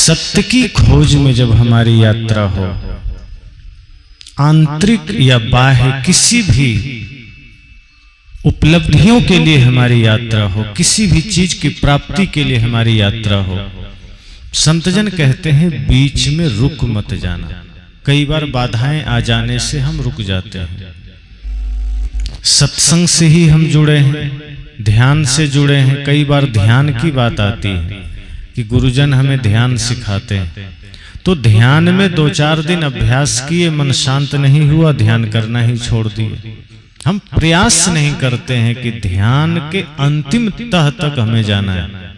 सत्य की खोज में जब हमारी यात्रा हो, आंतरिक या बाह्य किसी भी उपलब्धियों के लिए हमारी यात्रा हो, किसी भी चीज की प्राप्ति के लिए हमारी यात्रा हो, संतजन कहते हैं बीच में रुक मत जाना। कई बार बाधाएं आ जाने से हम रुक जाते हैं। सत्संग से ही हम जुड़े हैं, ध्यान से जुड़े हैं। कई बार ध्यान की बात आती है कि गुरुजन हमें ध्यान सिखाते हैं, तो ध्यान में 2-4 दिन अभ्यास किए, मन शांत नहीं हुआ, ध्यान करना ही छोड़ दिए। हम प्रयास नहीं करते हैं कि ध्यान के अंतिम तह तक हमें जाना है,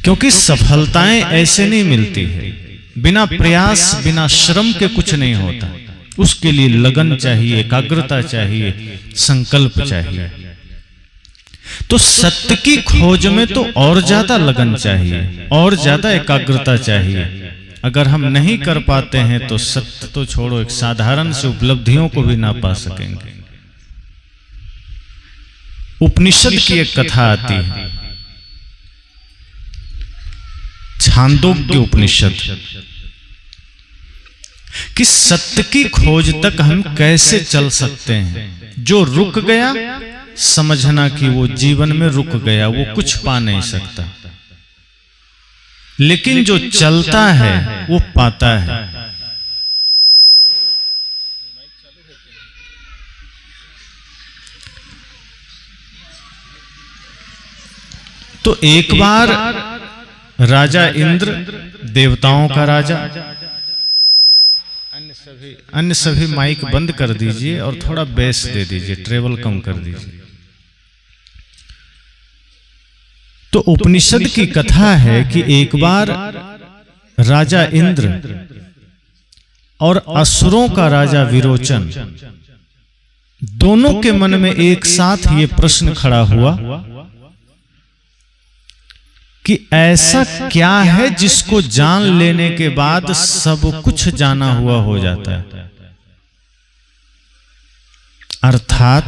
क्योंकि सफलताएं ऐसे नहीं मिलती है। बिना प्रयास, बिना श्रम के कुछ नहीं होता। उसके लिए लगन चाहिए, एकाग्रता चाहिए, संकल्प चाहिए। तो सत्य की खोज में तो और ज्यादा लगन चाहिए, और ज्यादा एकाग्रता चाहिए। अगर हम नहीं कर पाते हैं तो सत्य तो छोड़ो, एक साधारण से उपलब्धियों को भी ना पा सकेंगे। उपनिषद की एक कथा आती है, छांदोग्य उपनिषद, कि सत्य की खोज तक हम कैसे चल सकते हैं। जो रुक गया, समझना कि वो जीवन में रुक गया, वो कुछ पा नहीं सकता। लेकिन जो चलता है वो पाता है। तो एक बार राजा इंद्र, देवताओं का राजा, अन्य सभी माइक बंद कर दीजिए और थोड़ा बेस दे दीजिए, ट्रेवल कम कर दीजिए। तो उपनिषद की कथा है कि एक बार राजा इंद्र और असुरों का राजा विरोचन, दोनों के मन में एक साथ ये प्रश्न खड़ा हुआ कि ऐसा क्या है जिसको जान लेने के बाद सब कुछ जाना हुआ हो जाता है। अर्थात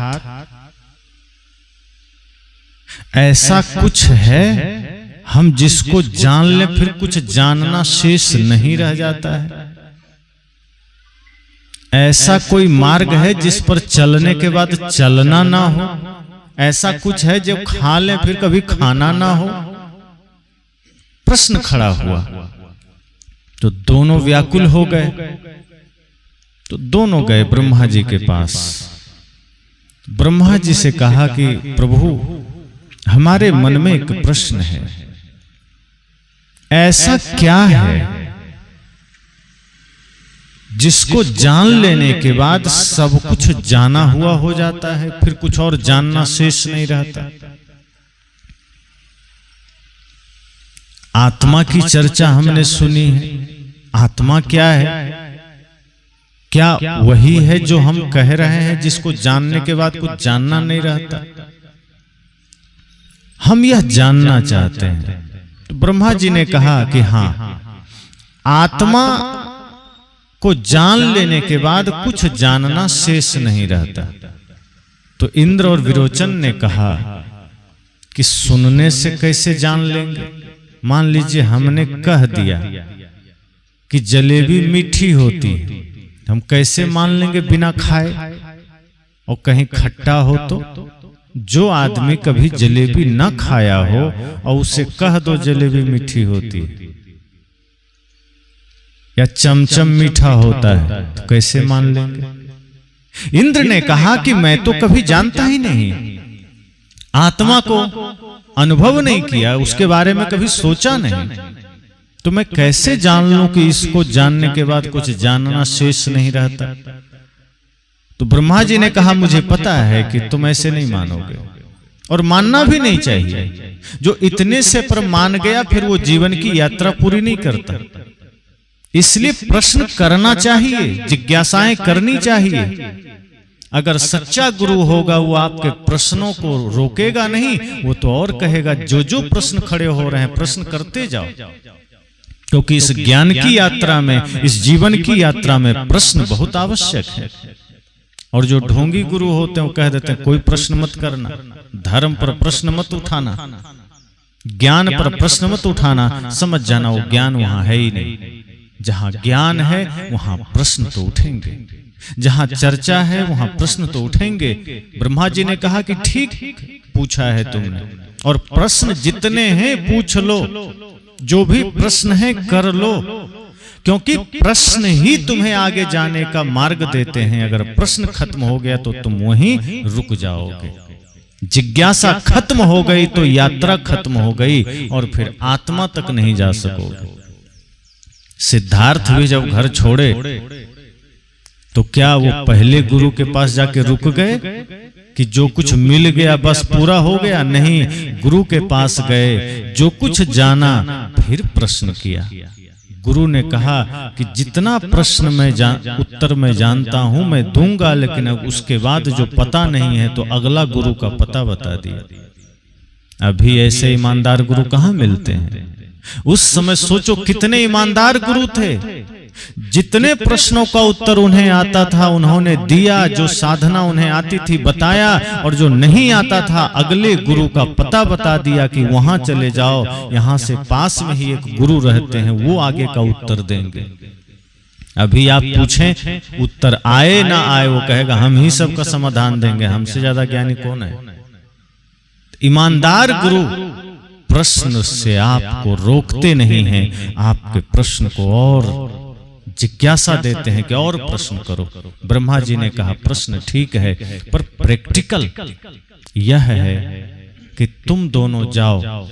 ऐसा कुछ है हम जिसको जान ले फिर कुछ जानना शेष नहीं रह जाता है। ऐसा कोई मार्ग है जिस पर चलने के बाद चलना ना हो। ऐसा कुछ है जो खा ले फिर कभी खाना ना हो। प्रश्न खड़ा हुआ तो दोनों व्याकुल हो गए। तो दोनों गए ब्रह्मा जी के पास। ब्रह्मा जी से कहा कि प्रभु, हमारे मन में एक प्रश्न है, ऐसा क्या है जिसको जान लेने के बाद सब कुछ जाना हुआ हो जाता है, फिर कुछ और जानना शेष नहीं रहता। आत्मा की चर्चा हमने सुनी है। आत्मा क्या है? क्या वही है जो हम कह रहे हैं जिसको जानने के बाद कुछ जानना नहीं रहता? हम यह जानना चाहते हैं। तो ब्रह्मा जी ने कहा कि हाँ, आत्मा को जान लेने के बाद कुछ जानना शेष नहीं रहता। तो इंद्र और विरोचन ने कहा कि सुनने से कैसे जान लेंगे? मान लीजिए हमने कह दिया कि जलेबी मीठी होती है, हम कैसे मान लेंगे बिना खाए? और कहीं खट्टा हो तो जो आदमी कभी जलेबी न खाया हो और उसे कह दो जलेबी मीठी होती है या चमचम मीठा होता है, तो कैसे मान लेंगे? इंद्र ने कहा कि मैं तो कभी जानता ही नहीं, आत्मा को अनुभव नहीं किया, उसके बारे में कभी सोचा नहीं, तो मैं कैसे जान लूं कि इसको जानने के बाद कुछ जानना शेष नहीं रहता? तो ब्रह्मा जी ने कहा मुझे पता है कि तुम ऐसे नहीं मानोगे और मानना भी नहीं चाहिए। जो इतने से पर मान गया फिर वो जीवन की यात्रा पूरी नहीं करता। इसलिए प्रश्न करना चाहिए, जिज्ञासाएं करनी चाहिए। अगर सच्चा गुरु होगा वो आपके प्रश्नों को रोकेगा नहीं, वो तो और कहेगा जो जो प्रश्न खड़े हो रहे हैं प्रश्न करते जाओ, क्योंकि इस ज्ञान की यात्रा में, इस जीवन की यात्रा में प्रश्न बहुत आवश्यक है। और जो ढोंगी गुरु होते हैं वो कह देते हैं कोई प्रश्न मत करना, धर्म पर प्रश्न मत उठाना, ज्ञान पर प्रश्न मत उठाना, समझ जाना वो ज्ञान वहां है ही नहीं। जहां ज्ञान है वहां प्रश्न तो उठेंगे, जहां चर्चा है वहां प्रश्न तो उठेंगे। ब्रह्मा जी ने कहा कि ठीक पूछा है तुमने, और प्रश्न जितने हैं पूछ लो, जो भी प्रश्न है कर लो, क्योंकि प्रश्न ही तुम्हें आगे जाने का मार्ग देते हैं। अगर प्रश्न खत्म हो गया तो तुम वहीं रुक जाओगे। जिज्ञासा खत्म हो गई तो यात्रा खत्म हो गई, और फिर आत्मा तक नहीं जा सकोगे। सिद्धार्थ भी जब घर छोड़े तो क्या वो पहले गुरु के पास जाके रुक गए कि जो कुछ मिल गया बस पूरा हो गया? नहीं, गुरु के पास गए, जो कुछ जाना फिर प्रश्न किया। गुरु ने कहा कि जितना प्रश्न मैं उत्तर में जानता हूं मैं दूंगा, लेकिन अब उसके बाद जो पता नहीं है तो अगला गुरु का पता बता दिया। अभी ऐसे ईमानदार गुरु कहां मिलते हैं? उस समय सोचो कितने ईमानदार गुरु थे। जितने प्रश्नों का उत्तर उन्हें आता था उन्होंने दिया, जो साधना उन्हें आती थी बताया, और जो नहीं आता था अगले गुरु का पता बता दिया कि वहां चले जाओ, यहां से पास में ही एक गुरु रहते हैं, वो आगे का उत्तर देंगे। अभी आप पूछें उत्तर आए ना आए, वो कहेगा हम ही सबका समाधान देंगे, हमसे ज्यादा ज्ञानी कौन है? ईमानदार गुरु प्रश्न से आपको रोकते नहीं हैं, आपके प्रश्न को और जिज्ञासा देते हैं कि और प्रश्न करो। ब्रह्मा जी ने कहा प्रश्न ठीक है, पर प्रैक्टिकल यह है कि तुम दोनों जाओ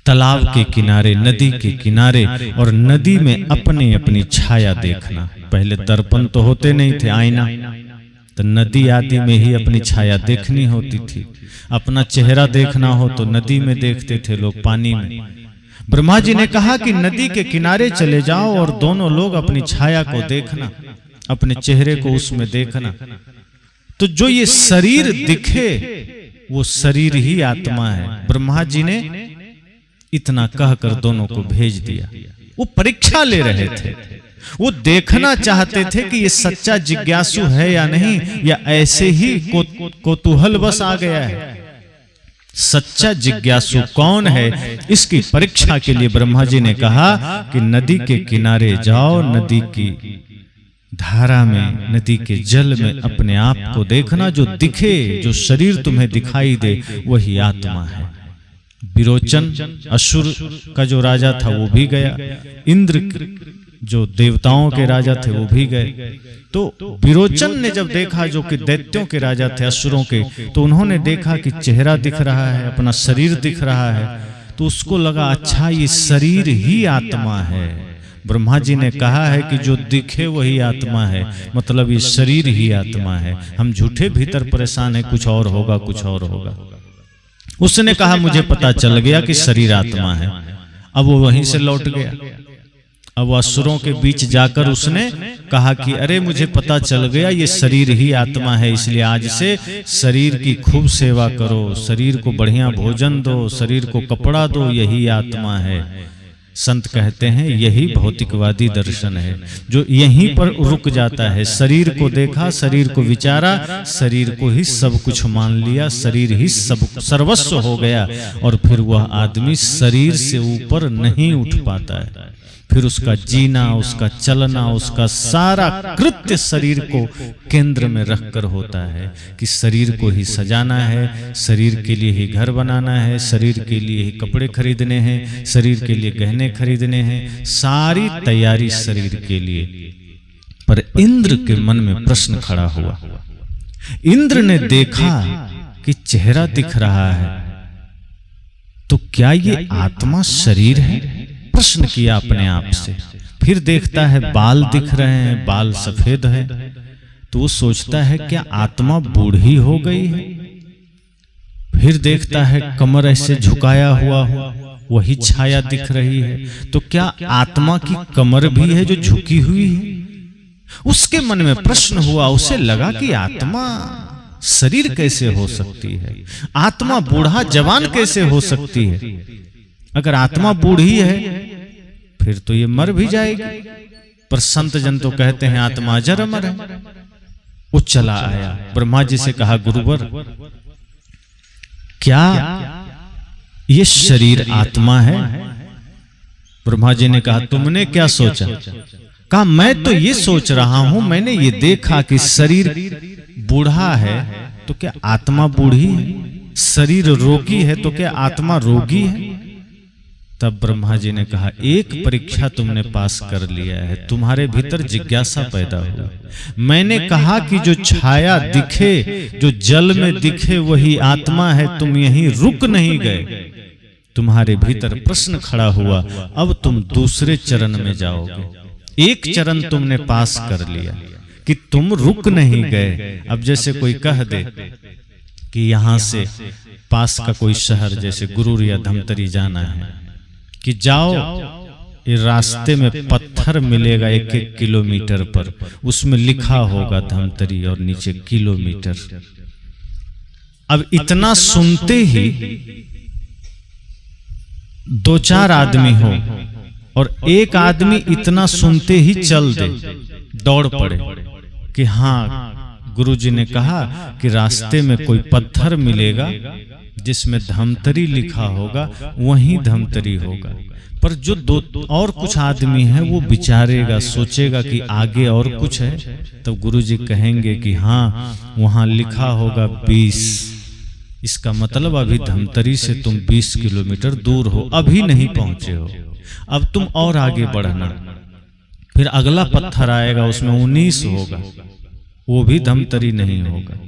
तालाब के किनारे, नदी के किनारे, और नदी में अपनी अपनी छाया देखना। पहले दर्पण तो होते नहीं थे, आईना, तो नदी आदि में ही अपनी छाया देखनी होती थी। अपना चेहरा देखना हो तो नदी में देखते थे लोग, पानी में। ब्रह्मा जी ने कहा कि नदी के किनारे चले जाओ और दोनों लोग अपनी छाया को देखना, अपने चेहरे को उसमें देखना। तो जो ये शरीर दिखे वो शरीर ही आत्मा है। ब्रह्मा जी ने इतना कहकर दोनों को भेज दिया। वो परीक्षा ले रहे थे, वो देखना चाहते थे कि ये सच्चा जिज्ञासु है या नहीं, या ऐसे ही कौतूहल बस आ गया है। सच्चा जिज्ञासु कौन है, इसकी परीक्षा के लिए ब्रह्मा जी ने कहा कि नदी के किनारे जाओ, नदी की धारा में, नदी के जल में अपने आप को देखना। जो दिखे, जो शरीर तुम्हें दिखाई दे, वही आत्मा है। विरोचन असुर का जो राजा था वो भी गया, इंद्र जो देवताओं के राजा थे वो भी गए। तो विरोचन ने जब देखा, जो कि दैत्यों के राजा थे, असुरों के, तो उन्होंने देखा कि चेहरा दिख रहा है, अपना शरीर दिख रहा है, तो उसको लगा अच्छा ये शरीर ही आत्मा है। ब्रह्मा जी ने कहा है कि जो दिखे वही आत्मा है, मतलब ये शरीर ही आत्मा है। हम झूठे भीतर परेशान है, कुछ और होगा, कुछ और होगा। उसने कहा मुझे पता चल गया कि शरीर आत्मा है। अब वो वहीं से लौट गया। अब असुरों के बीच जाकर उसने कहा कि अरे मुझे पता चल गया ये शरीर ही आत्मा है, इसलिए आज से शरीर की खूब सेवा करो, शरीर को बढ़िया भोजन दो, शरीर को कपड़ा दो, यही आत्मा है। संत कहते हैं यही भौतिकवादी दर्शन है, जो यहीं पर रुक जाता है। शरीर को देखा, शरीर को विचारा, शरीर को ही सब कुछ मान लिया, शरीर ही सब सर्वस्व हो गया, और फिर वह आदमी शरीर से ऊपर नहीं उठ पाता है। फिर उसका जीना, उसका चलना, उसका सारा कृत्य शरीर को केंद्र में रखकर होता है कि शरीर को ही सजाना है, शरीर के लिए ही घर बनाना है, शरीर के लिए ही कपड़े खरीदने हैं, शरीर के लिए गहने खरीदने हैं, सारी तैयारी शरीर के लिए। पर इंद्र के मन में प्रश्न खड़ा हुआ। इंद्र ने देखा कि चेहरा दिख रहा है, तो क्या ये आत्मा शरीर है? प्रश्न किया अपने आप से। फिर देखता है बाल दिख रहे हैं, बाल सफेद है, तो वो सोचता है क्या आत्मा बूढ़ी हो गई है? फिर देखता है कमर ऐसे झुकाया हुआ हो, वही छाया दिख रही है, तो क्या आत्मा की कमर भी है जो झुकी हुई है? उसके मन में प्रश्न हुआ। उसे लगा कि आत्मा शरीर कैसे हो सकती है, आत्मा बूढ़ा जवान कैसे हो सकती है? अगर आत्मा बूढ़ी है फिर तो ये मर भी जाएगी। पर संत जन तो कहते हैं आत्मा अजर अमर है। वो चला आया, ब्रह्मा जी से कहा गुरुवर क्या ये शरीर आत्मा है। ब्रह्मा जी ने कहा तुमने क्या सोचा? कहा मैं तो ये सोच रहा हूं, मैंने ये देखा कि शरीर बूढ़ा है तो क्या आत्मा बूढ़ी है? शरीर रोगी है तो क्या आत्मा रोगी है? तब ब्रह्मा जी ने कहा एक परीक्षा तुमने पास कर लिया है, तुम्हारे भीतर जिज्ञासा पैदा हुई। मैंने कहा कि जो छाया दिखे, जो जल में दिखे वही आत्मा है, तुम यहीं रुक नहीं गए, तुम्हारे भीतर प्रश्न खड़ा हुआ। अब तुम दूसरे चरण में जाओगे। एक चरण तुमने पास कर लिया कि तुम रुक नहीं गए। अब जैसे कोई कह दे कि यहां से पास का कोई शहर जैसे गुरूर या धमतरी जाना है, कि जाओ, ये रास्ते में पत्थर मिलेगा 1-1 किलोमीटर पर, उसमें लिखा होगा धमतरी और नीचे किलोमीटर। अब इतना सुनते ही 2-4 आदमी हो और एक आदमी इतना सुनते ही चल दे, दौड़ पड़े कि हाँ गुरुजी ने कहा कि रास्ते में कोई पत्थर मिलेगा जिसमें धमतरी लिखा होगा, वहीं धमतरी होगा। पर जो दो और कुछ आदमी है वो विचारेगा, सोचेगा कि आगे और कुछ है, तब गुरुजी कहेंगे कि हाँ वहां लिखा होगा 20। इसका मतलब अभी धमतरी से तुम 20 किलोमीटर दूर हो, अभी नहीं पहुंचे हो, अब तुम और आगे बढ़ना। फिर अगला पत्थर आएगा, उसमें 19 होगा, वो भी धमतरी नहीं होगा,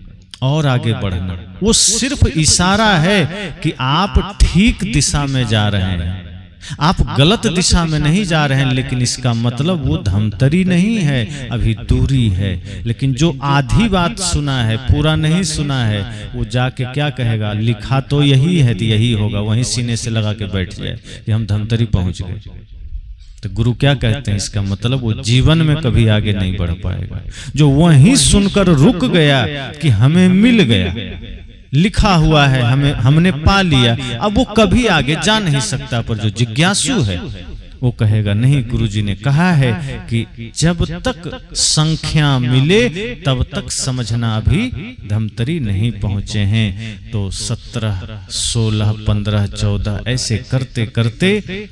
और आगे बढ़ना। वो सिर्फ इशारा है कि आप ठीक दिशा में जा रहे हैं, आप गलत दिशा में नहीं जा रहे हैं, लेकिन इसका मतलब वो धमतरी नहीं है, अभी दूरी है। लेकिन जो आधी बात सुना है, पूरा नहीं सुना है, वो जाके क्या कहेगा, लिखा तो यही है तो यही होगा, वहीं सीने से लगा के बैठ जाए कि हम धमतरी पहुंच गए। तो गुरु क्या कहते हैं, इसका मतलब वो जीवन में कभी आगे नहीं बढ़ पाएगा। जो वहीं सुनकर रुक गया कि हमें मिल गया, लिखा हुआ है, हमने पा लिया, अब वो कभी आगे जा नहीं सकता। पर जो जिज्ञासु है वो कहेगा नहीं, गुरुजी ने कहा है कि जब तक संख्या मिले तब तक समझना अभी धमतरी नहीं पहुंचे हैं। तो 17, 16, 15, 14 ऐसे करते करते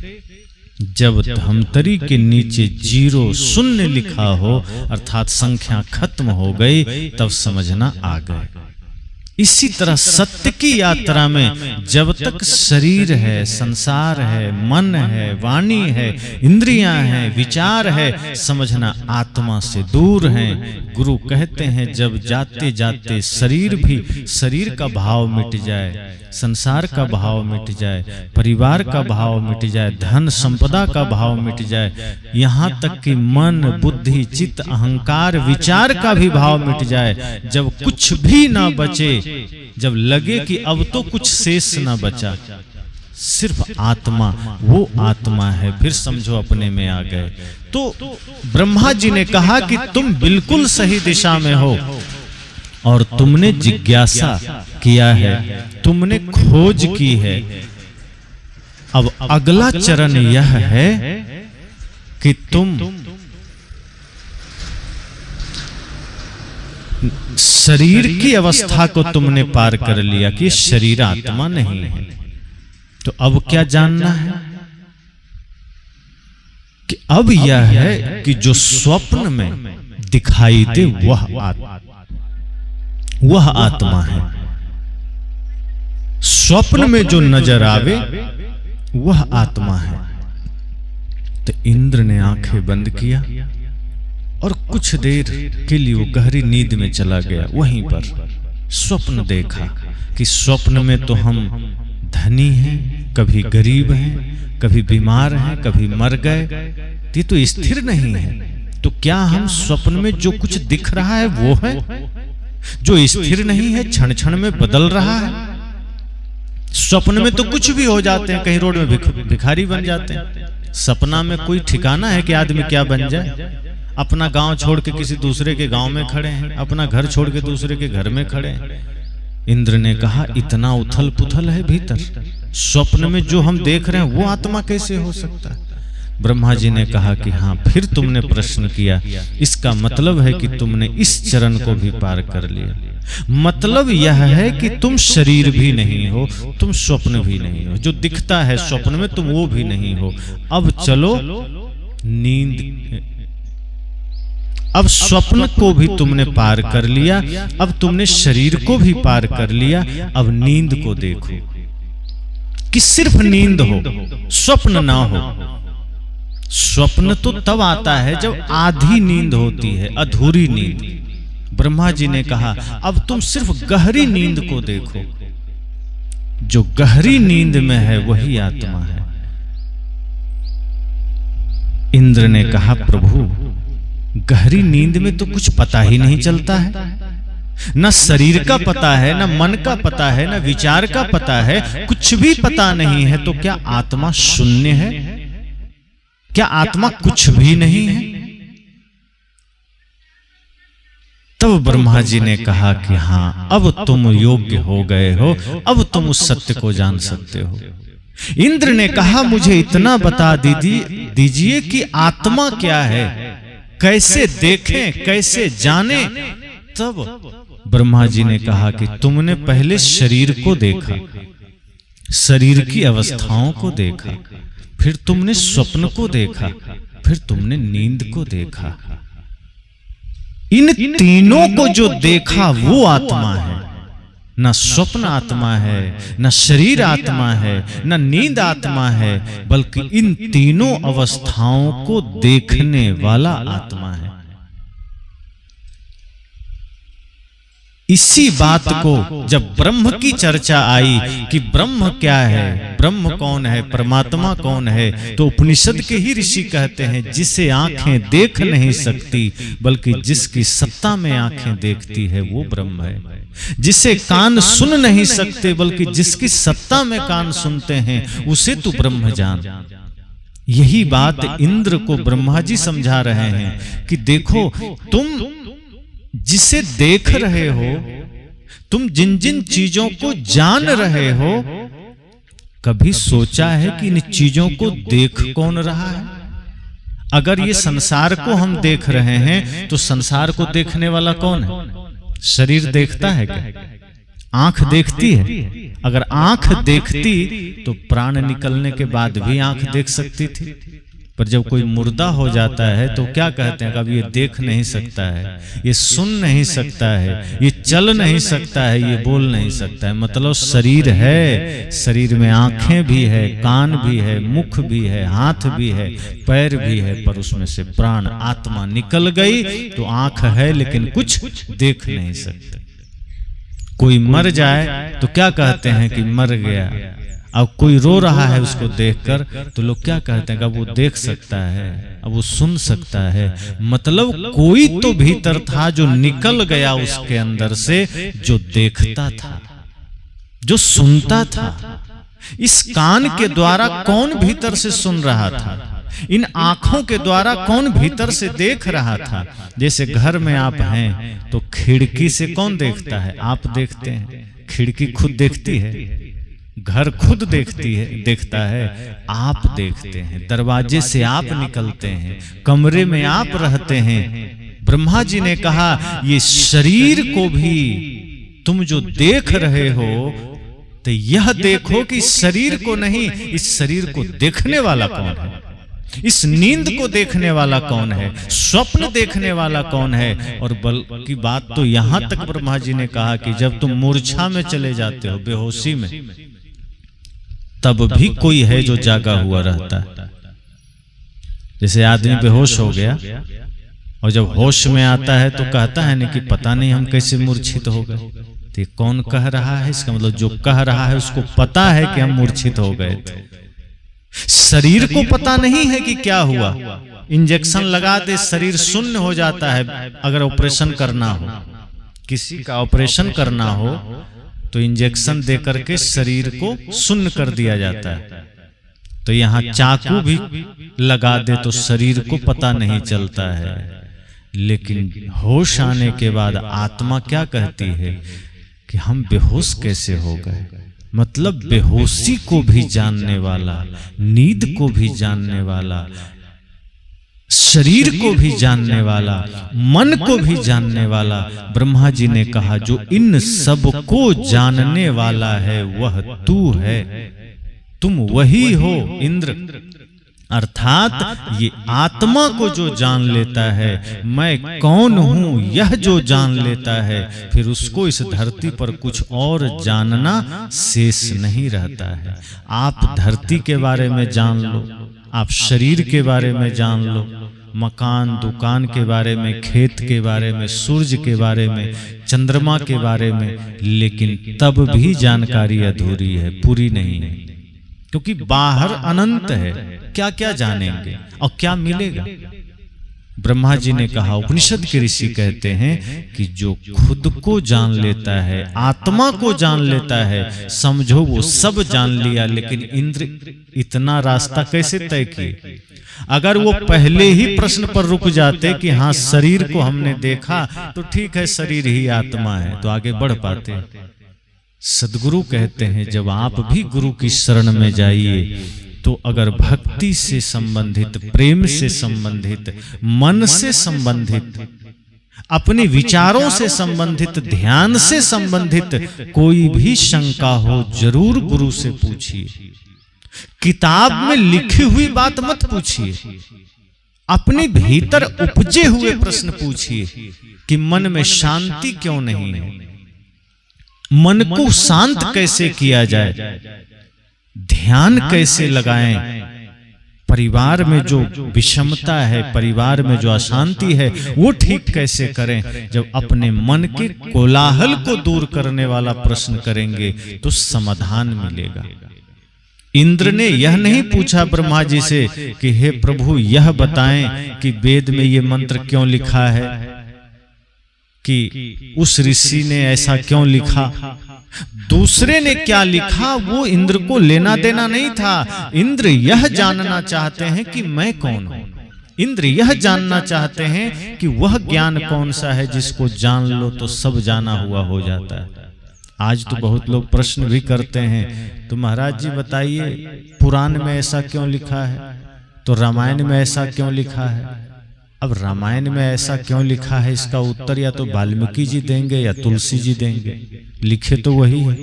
जब धमतरी के नीचे 0 शून्य लिखा हो, अर्थात संख्या खत्म हो गई, तब समझना आ गए। इसी तरह सत्य की यात्रा में जब तक शरीर है, संसार है, मन है, वाणी है, इंद्रियां हैं, विचार है, समझना आत्मा से दूर हैं। गुरु कहते हैं जब जाते जाते शरीर भी, शरीर का भाव मिट जाए, संसार का भाव मिट जाए, परिवार का भाव मिट जाए, धन संपदा का भाव मिट जाए, यहाँ तक कि मन, बुद्धि, चित्त, अहंकार, विचार का भी भाव मिट जाए, जब कुछ भी ना बचे, जब लगे कि अब तो कुछ शेष ना बचा, सिर्फ आत्मा, वो आत्मा है, फिर समझो अपने में आ गए। तो ब्रह्मा जी ने कहा कि तुम बिल्कुल सही दिशा में हो और तुमने जिज्ञासा किया है, तुमने खोज की है। अब अगला चरण यह है कि तुम शरीर की अवस्था को तुमने पार कर लिया कि शरीर आत्मा नहीं है। तो अब क्या जानना है कि अब यह है कि जो स्वप्न में दिखाई दे वह आत्मा है, स्वप्न में जो नजर आवे वह आत्मा है। तो इंद्र ने आंखें बंद किया और कुछ देर के लिए वो गहरी नींद में चला गया। वहीं पर स्वप्न देखा कि स्वप्न में तो हम धनी हैं, कभी गरीब हैं, कभी बीमार हैं, कभी मर गए, ये तो स्थिर नहीं है। तो क्या हम स्वप्न में जो कुछ दिख रहा है वो है? जो स्थिर नहीं है, क्षण क्षण में बदल रहा है। स्वप्न में तो कुछ भी हो जाते हैं, कहीं रोड में भिखारी बन जाते हैं। सपना में कोई ठिकाना है कि आदमी क्या बन जाए? अपना गांव छोड़ के किसी दूसरे के गांव में खड़े हैं, अपना घर छोड़ के दूसरे के घर में खड़े हैं। इंद्र ने कहा इतना उथल पुथल है भीतर, स्वप्न में जो हम देख रहे हैं वो आत्मा कैसे हो सकता है? ब्रह्मा जी ने कहा कि हाँ, फिर तुमने प्रश्न किया, इसका मतलब है कि तुमने इस चरण को भी पार कर लिया। मतलब यह है कि तुम शरीर भी नहीं हो, तुम स्वप्न भी नहीं हो, जो दिखता है स्वप्न में तुम वो भी नहीं हो। अब चलो नींद, अब स्वप्न को भी तुमने पार कर लिया, अब तुमने शरीर को भी पार कर लिया, अब नींद को देखो कि सिर्फ नींद हो, स्वप्न ना हो। स्वप्न तो तब आता है जब आधी नींद होती है, अधूरी नींद। ब्रह्मा जी ने कहा अब तुम सिर्फ गहरी नींद को देखो, जो गहरी नींद में है वही आत्मा है। इंद्र ने कहा प्रभु, गहरी नींद में तो कुछ पता ही नहीं चलता है, न शरीर का पता है, न मन का पता है, न विचार का पता है, कुछ भी पता नहीं है। तो क्या आत्मा शून्य है? क्या आत्मा कुछ भी नहीं है? तब ब्रह्मा जी ने कहा कि हाँ, अब तुम योग्य हो गए हो, अब तुम उस सत्य को जान सकते हो। इंद्र ने कहा मुझे इतना बता दीजिए कि आत्मा क्या है, कैसे देखें, कैसे जाने। तब ब्रह्मा जी ने कहा कि तुमने पहले शरीर को देखा, शरीर की अवस्थाओं को देखा, फिर तुमने स्वप्न को देखा, फिर तुमने नींद को देखा। इन तीनों को जो देखा वो आत्मा है। न स्वप्न आत्मा है, न शरीर आत्मा है, न नींद आत्मा है, बल्कि इन तीनों अवस्थाओं को देखने वाला आत्मा है। इसी बात को जब ब्रह्म की चर्चा आई कि ब्रह्म क्या है, ब्रह्म कौन है, परमात्मा कौन है, तो उपनिषद के ही ऋषि कहते हैं जिसे आंखें देख नहीं सकती बल्कि जिसकी सत्ता में आंखें देखती है वो ब्रह्म है। जिसे कान सुन नहीं सकते बल्कि जिसकी सत्ता में कान सुनते हैं उसे तू ब्रह्म जान। यही बात इंद्र को ब्रह्मा जी समझा रहे हैं कि देखो, तुम जिसे देख रहे हो, तुम जिन जिन चीजों को जान रहे हो, कभी सोचा है कि इन चीजों को देख कौन रहा है? अगर ये संसार को हम देख रहे हैं तो संसार को देखने वाला कौन है? शरीर देखता है क्या? आंख देखती है? अगर आंख देखती तो प्राण निकलने के बाद भी आंख देख सकती थी। पर जब कोई मुर्दा हो जाता है तो क्या कहते हैं, कभी ये देख नहीं सकता है, ये सुन नहीं सकता है, ये चल नहीं सकता है, ये बोल नहीं सकता है। मतलब शरीर है, शरीर में आंखें भी है, कान भी है, मुख भी है, हाथ भी है, पैर भी है, पर उसमें से प्राण आत्मा निकल गई तो आंख है लेकिन कुछ देख नहीं सकते। कोई मर जाए तो क्या कहते हैं कि मर गया। अब कोई रो रहा है उसको देखकर तो लोग क्या कहते हैं कि अब वो देख सकता है, अब वो सुन सकता है। मतलब कोई तो भीतर था जो निकल गया उसके अंदर से, जो देखता था, जो सुनता था। इस कान के द्वारा कौन भीतर से सुन रहा था? इन आंखों के द्वारा कौन भीतर से देख रहा था? जैसे घर में आप हैं तो खिड़की से कौन देखता है? आप देखते हैं। खिड़की खुद देखती है, घर खुद देखता है, आप देखते हैं। दरवाजे से आप निकलते हैं, कमरे में आप रहते हैं। ब्रह्मा जी ने कहा ये शरीर को भी तुम जो देख रहे हो तो यह देखो कि शरीर को नहीं, इस शरीर को देखने वाला कौन है? इस नींद को देखने वाला कौन है? स्वप्न देखने वाला कौन है? और बल्कि बात तो यहां तक ब्रह्मा जी ने कहा कि जब तुम मूर्छा में चले जाते हो, बेहोशी में, तब भी कोई है जो जागा हुआ रहता है। जैसे आदमी बेहोश हो गया और जब होश में आता है तो कहता है नहीं कि पता नहीं हम कैसे मूर्छित हो गए। तो ये कौन कह रहा है? इसका मतलब जो कह रहा है उसको पता है कि हम मूर्छित हो गए थे। शरीर को पता नहीं है कि क्या हुआ। इंजेक्शन लगा दे शरीर शून्य हो जाता है। अगर ऑपरेशन करना हो, किसी का ऑपरेशन करना हो तो इंजेक्शन दे करके शरीर को शून्य कर दिया जाता है। तो यहाँ चाकू भी लगा दे तो शरीर को पता नहीं चलता है। लेकिन होश आने के बाद आत्मा क्या कहती है कि हम बेहोश कैसे हो गए, मतलब बेहोशी को भी जानने वाला, नींद को भी जानने वाला, शरीर को भी जानने वाला, मन को भी जानने वाला। ब्रह्मा जी ने कहा जो इन सब को जानने वाला है वह तू है, तुम वही हो इंद्र। अर्थात ये आत्मा को जो जान लेता है, मैं कौन हूं यह जो जान लेता है, फिर उसको इस धरती पर कुछ और जानना शेष नहीं रहता है। आप धरती के बारे में जान लो, आप शरीर के बारे में जान लो, मकान दुकान के बारे में, खेत के बारे में, सूरज के बारे में, चंद्रमा के बारे में, लेकिन तब भी जानकारी अधूरी है, पूरी नहीं है, क्योंकि बाहर अनंत है। क्या क्या जानेंगे और क्या मिलेगा? ब्रह्मा जी ने कहा, उपनिषद के ऋषि कहते हैं कि जो खुद को जान लेता है, आत्मा को जान लेता है, समझो वो सब जान लिया। लेकिन इंद्र इतना रास्ता कैसे तय किए? अगर वो पहले ही प्रश्न पर रुक जाते कि हाँ शरीर को हमने देखा तो ठीक है, शरीर ही आत्मा है, तो आगे बढ़ पाते। सदगुरु कहते हैं जब आप भी गुरु की शरण में जाइए तो अगर भक्ति से संबंधित, प्रेम से संबंधित, मन से संबंधित, अपने विचारों से संबंधित, ध्यान से संबंधित कोई भी शंका हो, जरूर गुरु से पूछिए। किताब में लिखी हुई बात मत पूछिए, अपने भीतर उपजे हुए प्रश्न पूछिए कि मन में शांति क्यों नहीं है, मन को शांत कैसे किया जाए, ध्यान कैसे लगाएं, परिवार में जो विषमता है, परिवार में जो अशांति है, वो ठीक कैसे करें। जब अपने मन के कोलाहल को दूर करने वाला प्रश्न करेंगे तो समाधान मिलेगा। इंद्र ने यह नहीं पूछा ब्रह्मा जी से कि हे प्रभु यह बताएं कि वेद में ये मंत्र क्यों लिखा है, कि उस ऋषि ने ऐसा क्यों लिखा, दूसरे ने क्या लिखा, वो इंद्र को लेना देना नहीं था। इंद्र यह जानना चाहते हैं कि मैं कौन हूं। इंद्र यह जानना चाहते हैं कि वह ज्ञान कौन सा है जिसको जान लो तो सब जाना हुआ हो जाता है। आज तो बहुत लोग प्रश्न भी करते हैं, तो महाराज जी बताइए पुराण में ऐसा क्यों लिखा है, तो रामायण में ऐसा क्यों लिखा है। अब रामायण में ऐसा क्यों लिखा है, इसका उत्तर या तो वाल्मीकि जी देंगे या तुलसी जी देंगे, लिखे तो वही है।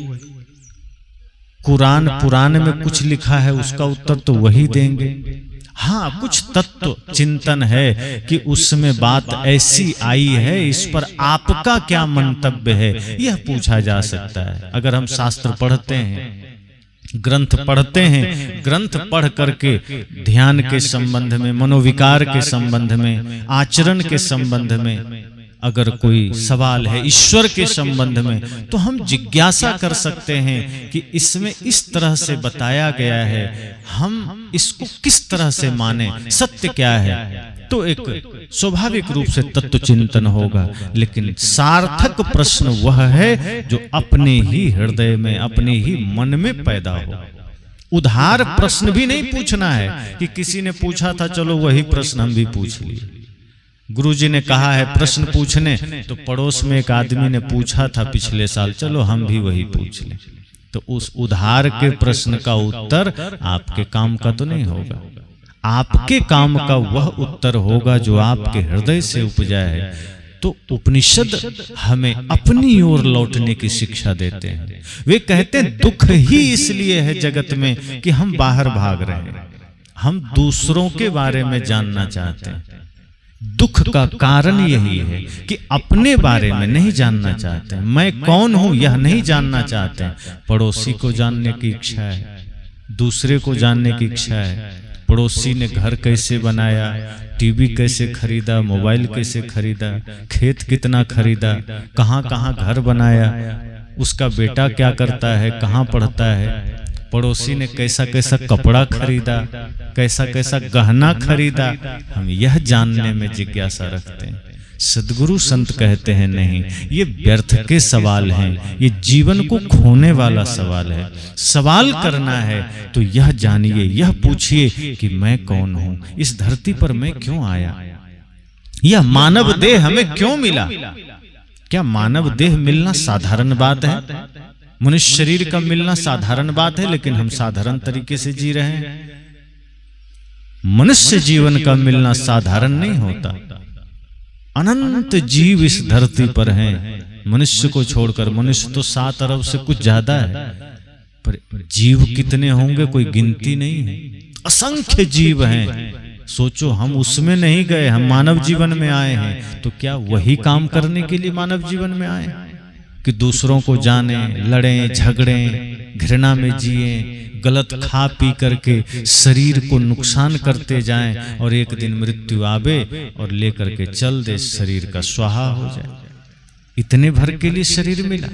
कुरान पुराण में कुछ लिखा है, उसका उत्तर तो वही देंगे। हाँ, कुछ तत्व चिंतन है कि उसमें बात ऐसी आई है, इस पर आपका क्या मंतव्य है, यह पूछा जा सकता है। अगर हम शास्त्र पढ़ते हैं, ग्रंथ पढ़ते हैं, ग्रंथ पढ़ करके ध्यान के संबंध में, मनोविकार के संबंध में, आचरण के संबंध में अगर कोई सवाल है, ईश्वर के संबंध में, तो हम जिज्ञासा कर सकते हैं कि इसमें इस तरह से बताया गया है, हम इसको किस तरह से माने, सत्य क्या है। तो एक स्वाभाविक रूप से तत्व चिंतन होगा। लेकिन सार्थक प्रश्न वह है जो अपने ही हृदय में, अपने ही मन में पैदा हो। उधार प्रश्न भी नहीं पूछना है कि किसी ने पूछा था चलो वही प्रश्न हम भी पूछ लिए। गुरुजी ने कहा है प्रश्न पूछने, तो पड़ोस में एक आदमी ने पूछा था पिछले साल, चलो हम भी वही पूछ लें। तो उस उधार के प्रश्न का उत्तर आपके काम का तो नहीं होगा, आपके काम का वह उत्तर होगा जो आपके हृदय से उपजा है। तो उपनिषद हमें अपनी ओर लौटने की शिक्षा देते हैं। वे कहते हैं दुख ही इसलिए है जगत में कि हम बाहर भाग रहे हैं, हम दूसरों के बारे में जानना चाहते हैं। दुख का कारण यही है कि अपने बारे में नहीं जानना चाहते हैं, मैं कौन हूं यह नहीं जानना चाहते हैं। पड़ोसी को जानने की इच्छा है, दूसरे को जानने की इच्छा है, पड़ोसी ने घर कैसे बनाया, टीवी कैसे खरीदा, मोबाइल कैसे खरीदा, खेत कितना खरीदा, कहां कहां घर बनाया, उसका बेटा क्या करता है, कहां पढ़ता है, पड़ोसी ने कैसा कैसा कपड़ा खरीदा, कैसा कैसा गहना खरीदा, हम यह जानने में जिज्ञासा रखते हैं। सदगुरु संत कहते हैं नहीं, ये व्यर्थ के सवाल हैं, ये जीवन को खोने वाला सवाल है। सवाल करना है तो यह जानिए, यह पूछिए कि मैं कौन हूं, इस धरती पर मैं क्यों आया, यह मानव देह हमें क्यों मिला। क्या मानव देह मिलना साधारण बात है? मनुष्य शरीर का मिलना साधारण बात है, लेकिन हम साधारण तरीके से जी रहे हैं। मनुष्य जीवन का मिलना साधारण नहीं होता। अनंत जीव इस धरती पर हैं, मनुष्य को छोड़कर। मनुष्य तो 7 अरब से कुछ ज्यादा है, पर जीव कितने होंगे कोई गिनती नहीं है। असंख्य जीव हैं। सोचो, हम उसमें नहीं गए, हम मानव जीवन में आए हैं। तो क्या वही काम करने के लिए मानव जीवन में आए कि दूसरों को जाने, लड़ें, झगड़ें, घृणा में जिए, गलत खा पी करके शरीर को नुकसान करते जाएं और एक दिन मृत्यु आवे और लेकर के चल दे, शरीर का स्वाहा हो जाए। इतने भर के लिए शरीर मिला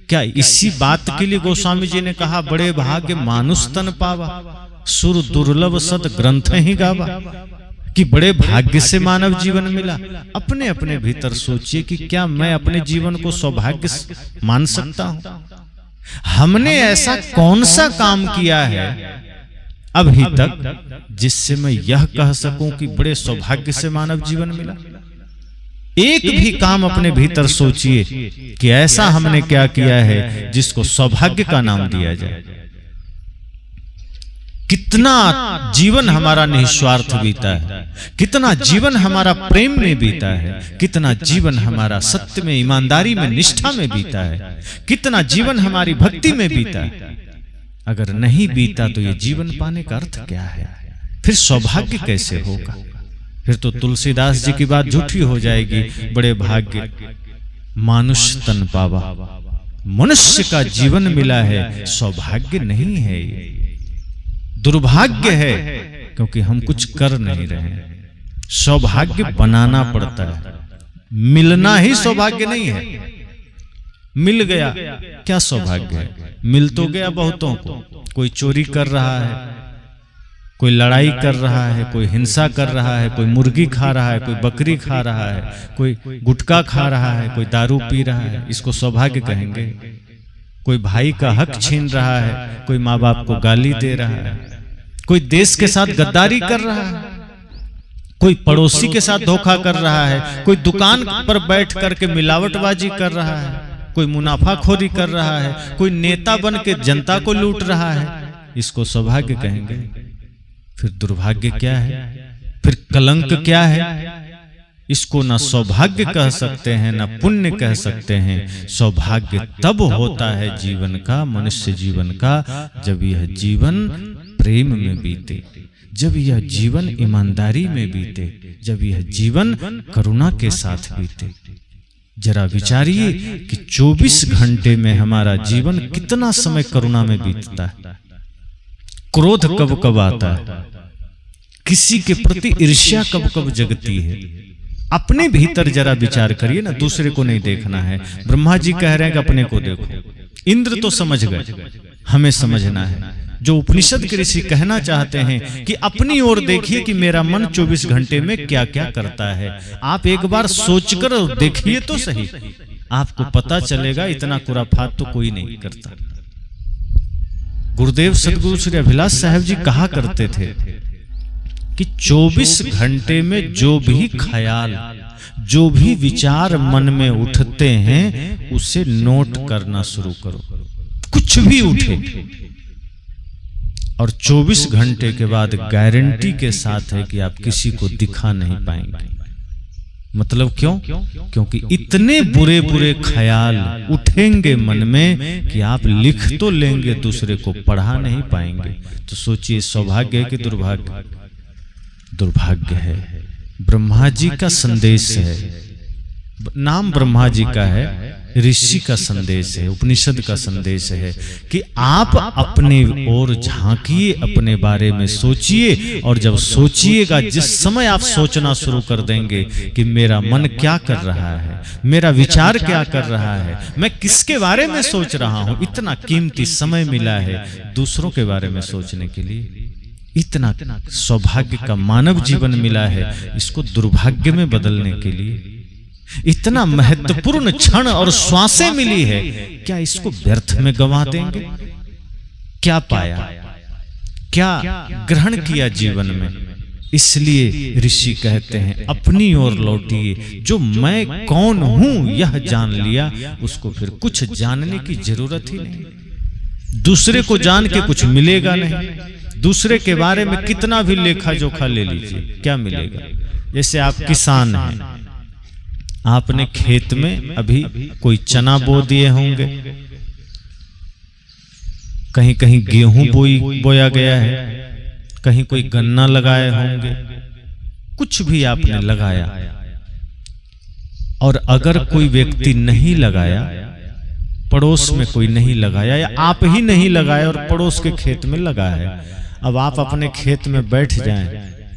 क्या? इसी बात के लिए गोस्वामी जी ने कहा, बड़े भाग्य मानुष तन पावा, सुर दुर्लभ सद ग्रंथ ही गावा। कि बड़े भाग्य से मानव जीवन मिला। अपने अपने भीतर सोचिए कि क्या मैं अपने जीवन को सौभाग्य मान सकता हूं? हमने ऐसा कौन सा काम किया है अभी तक जिससे मैं यह कह सकूं कि बड़े सौभाग्य से मानव जीवन मिला? एक भी काम अपने भीतर सोचिए कि ऐसा हमने क्या किया है जिसको सौभाग्य का नाम दिया जाए। कितना जीवन हमारा निस्वार्थ बीता है, कितना जीवन हमारा प्रेम में बीता है, कितना जीवन हमारा सत्य में, ईमानदारी में, निष्ठा में बीता है, कितना जीवन हमारी भक्ति में बीता है। अगर नहीं बीता तो ये जीवन पाने का अर्थ क्या है? फिर सौभाग्य कैसे होगा? फिर तो तुलसीदास जी की बात झूठी हो जाएगी। बड़े भाग्य मानुष तन पावा, मनुष्य का जीवन मिला है, सौभाग्य नहीं है, ये दुर्भाग्य है, क्योंकि हम कुछ कर नहीं रहे। सौभाग्य बनाना पड़ता है, मिलना ही सौभाग्य नहीं है। मिल गया क्या सौभाग्य है? मिल तो गया बहुतों को। कोई चोरी कर रहा है, कोई लड़ाई कर रहा है, कोई हिंसा कर रहा है, कोई मुर्गी खा रहा है, कोई बकरी खा रहा है, कोई गुटखा खा रहा है, कोई दारू पी रहा है, इसको सौभाग्य कहेंगे? कोई भाई का हक छीन रहा है, कोई माँ बाप को गाली दे रहा है, कोई देश के साथ गद्दारी कर रहा है, कोई पड़ोसी के साथ धोखा कर रहा है, कोई दुकान पर बैठ करके मिलावटबाजी कर रहा है, कोई मुनाफाखोरी कर रहा है, कोई नेता बन के जनता को लूट रहा है, इसको सौभाग्य कहेंगे? फिर दुर्भाग्य क्या है? फिर कलंक क्या है? इसको ना सौभाग्य कह सकते हैं, ना पुण्य कह सकते हैं। सौभाग्य तब होता है जीवन का, मनुष्य जीवन का, जब यह जीवन प्रेम में बीते, जब यह जीवन ईमानदारी में बीते, जब यह जीवन करुणा के साथ बीते। जरा विचारिए कि 24 घंटे में हमारा जीवन कितना समय करुणा में बीतता है। क्रोध कब कब आता है, किसी के प्रति ईर्ष्या कब कब जगती है। अपने भीतर जरा विचार करिए ना, दूसरे को नहीं देखना है। ब्रह्मा जी कह रहे हैं कि अपने को देखो। इंद्र तो समझ गए, हमें समझना है। जो उपनिषद के ऋषि कहना चाहते हैं कि अपनी ओर देखिए कि मेरा मन 24 घंटे में क्या क्या करता है। आप एक बार सोचकर देखिए तो सही, आपको पता चलेगा। इतना खुराफात तो कोई नहीं करता। गुरुदेव सदगुरु श्री अभिलाष साहब जी कहा करते थे कि 24 घंटे में जो भी ख्याल, जो भी विचार मन में उठते हैं, उसे नोट करना शुरू करो। कुछ भी उठे, और 24 घंटे के बाद गारंटी के साथ है कि आप किसी को दिखा नहीं पाएंगे। मतलब क्यों? क्योंकि इतने बुरे बुरे ख्याल उठेंगे मन में कि आप लिख तो लेंगे, दूसरे को पढ़ा नहीं पाएंगे। तो सोचिए, सौभाग्य है कि दुर्भाग्य? दुर्भाग्य है। ब्रह्मा जी का संदेश है, नाम ब्रह्मा जी का है, ऋषि का संदेश है, उपनिषद का संदेश है कि आप अपने ओर झांकिए, अपने बारे में सोचिए। और जब सोचिएगा, जिस समय आप सोचना शुरू कर देंगे कि मेरा मन क्या कर रहा है, मेरा विचार क्या कर रहा है, मैं किसके बारे में सोच रहा हूं। इतना कीमती समय मिला है दूसरों के बारे में सोचने के लिए। इतना सौभाग्य का मानव जीवन मिला है, इसको दुर्भाग्य में बदलने के लिए। इतना महत्वपूर्ण क्षण और श्वासें मिली है, क्या इसको व्यर्थ में गंवा देंगे? क्या पाया, क्या ग्रहण किया जीवन में? इसलिए ऋषि कहते हैं अपनी ओर लौटिए। जो मैं कौन हूं यह जान लिया, उसको फिर कुछ जानने की जरूरत ही नहीं। दूसरे को जान के कुछ मिलेगा नहीं। दूसरे के बारे में कितना भी लेखा जोखा ले लीजिए, क्या मिलेगा? जैसे आप किसान हैं, आपने खेत में अभी कोई चना बो दिए होंगे, कहीं कहीं गेहूं बोया गया है, कहीं कोई गन्ना लगाए होंगे, कुछ भी आपने लगाया, और अगर कोई व्यक्ति नहीं लगाया, पड़ोस में कोई नहीं लगाया, या आप ही नहीं लगाए और पड़ोस के खेत में लगा है, अब आप अपने खेत में बैठ जाएं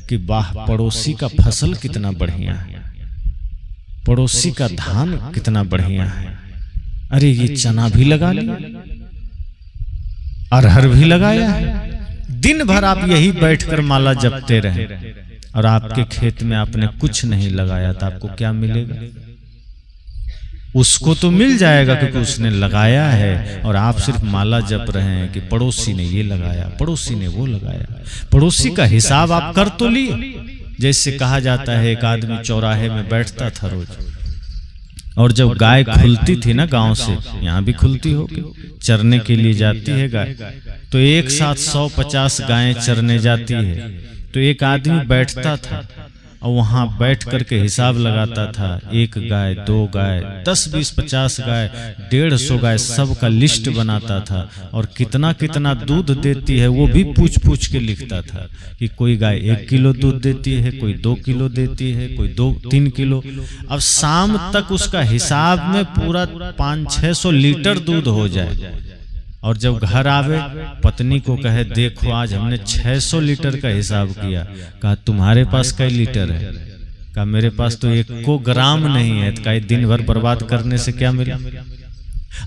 कि वाह पड़ोसी का फसल कितना बढ़िया है, पड़ोसी का धान कितना बढ़िया है, अरे ये चना भी लगा लिया, अरहर भी लगाया है। दिन भर आप यही बैठकर माला जपते रहे और आपके खेत में आपने कुछ नहीं लगाया, तो आपको क्या मिलेगा? उसको तो मिल जाएगा क्योंकि उसने लगाया है, और आप सिर्फ माला जप रहे हैं कि पड़ोसी ने ये लगाया, पड़ोसी ने वो लगाया। पड़ोसी का हिसाब आप कर तो लिए। जैसे कहा जाता है, एक आदमी चौराहे में बैठता था रोज, और जब गाय खुलती थी ना गांव से, यहाँ भी खुलती होगी, चरने के लिए जाती है गाय, तो एक साथ 150 गायें चरने जाती है। तो एक आदमी बैठता था और वहां बैठ करके हिसाब लगाता था, एक गाय, 2 गाय, 10, 20, 50 गाय, 150 गाय, सबका लिस्ट बनाता था, और कितना कितना दूध देती है वो भी पूछ पूछ के लिखता था कि कोई गाय 1 किलो दूध देती है, कोई 2 किलो देती है, कोई 2-3 किलो। अब शाम तक उसका हिसाब में पूरा 500-600 लीटर दूध हो जाए, और जब घर आवे पत्नी को कहे देखो आज हमने 600 लीटर का हिसाब किया। कहा तुम्हारे पास कई लीटर है? कहा मेरे पास तो 1 ग्राम नहीं है। कहा दिन भर बर्बाद करने से क्या मिला?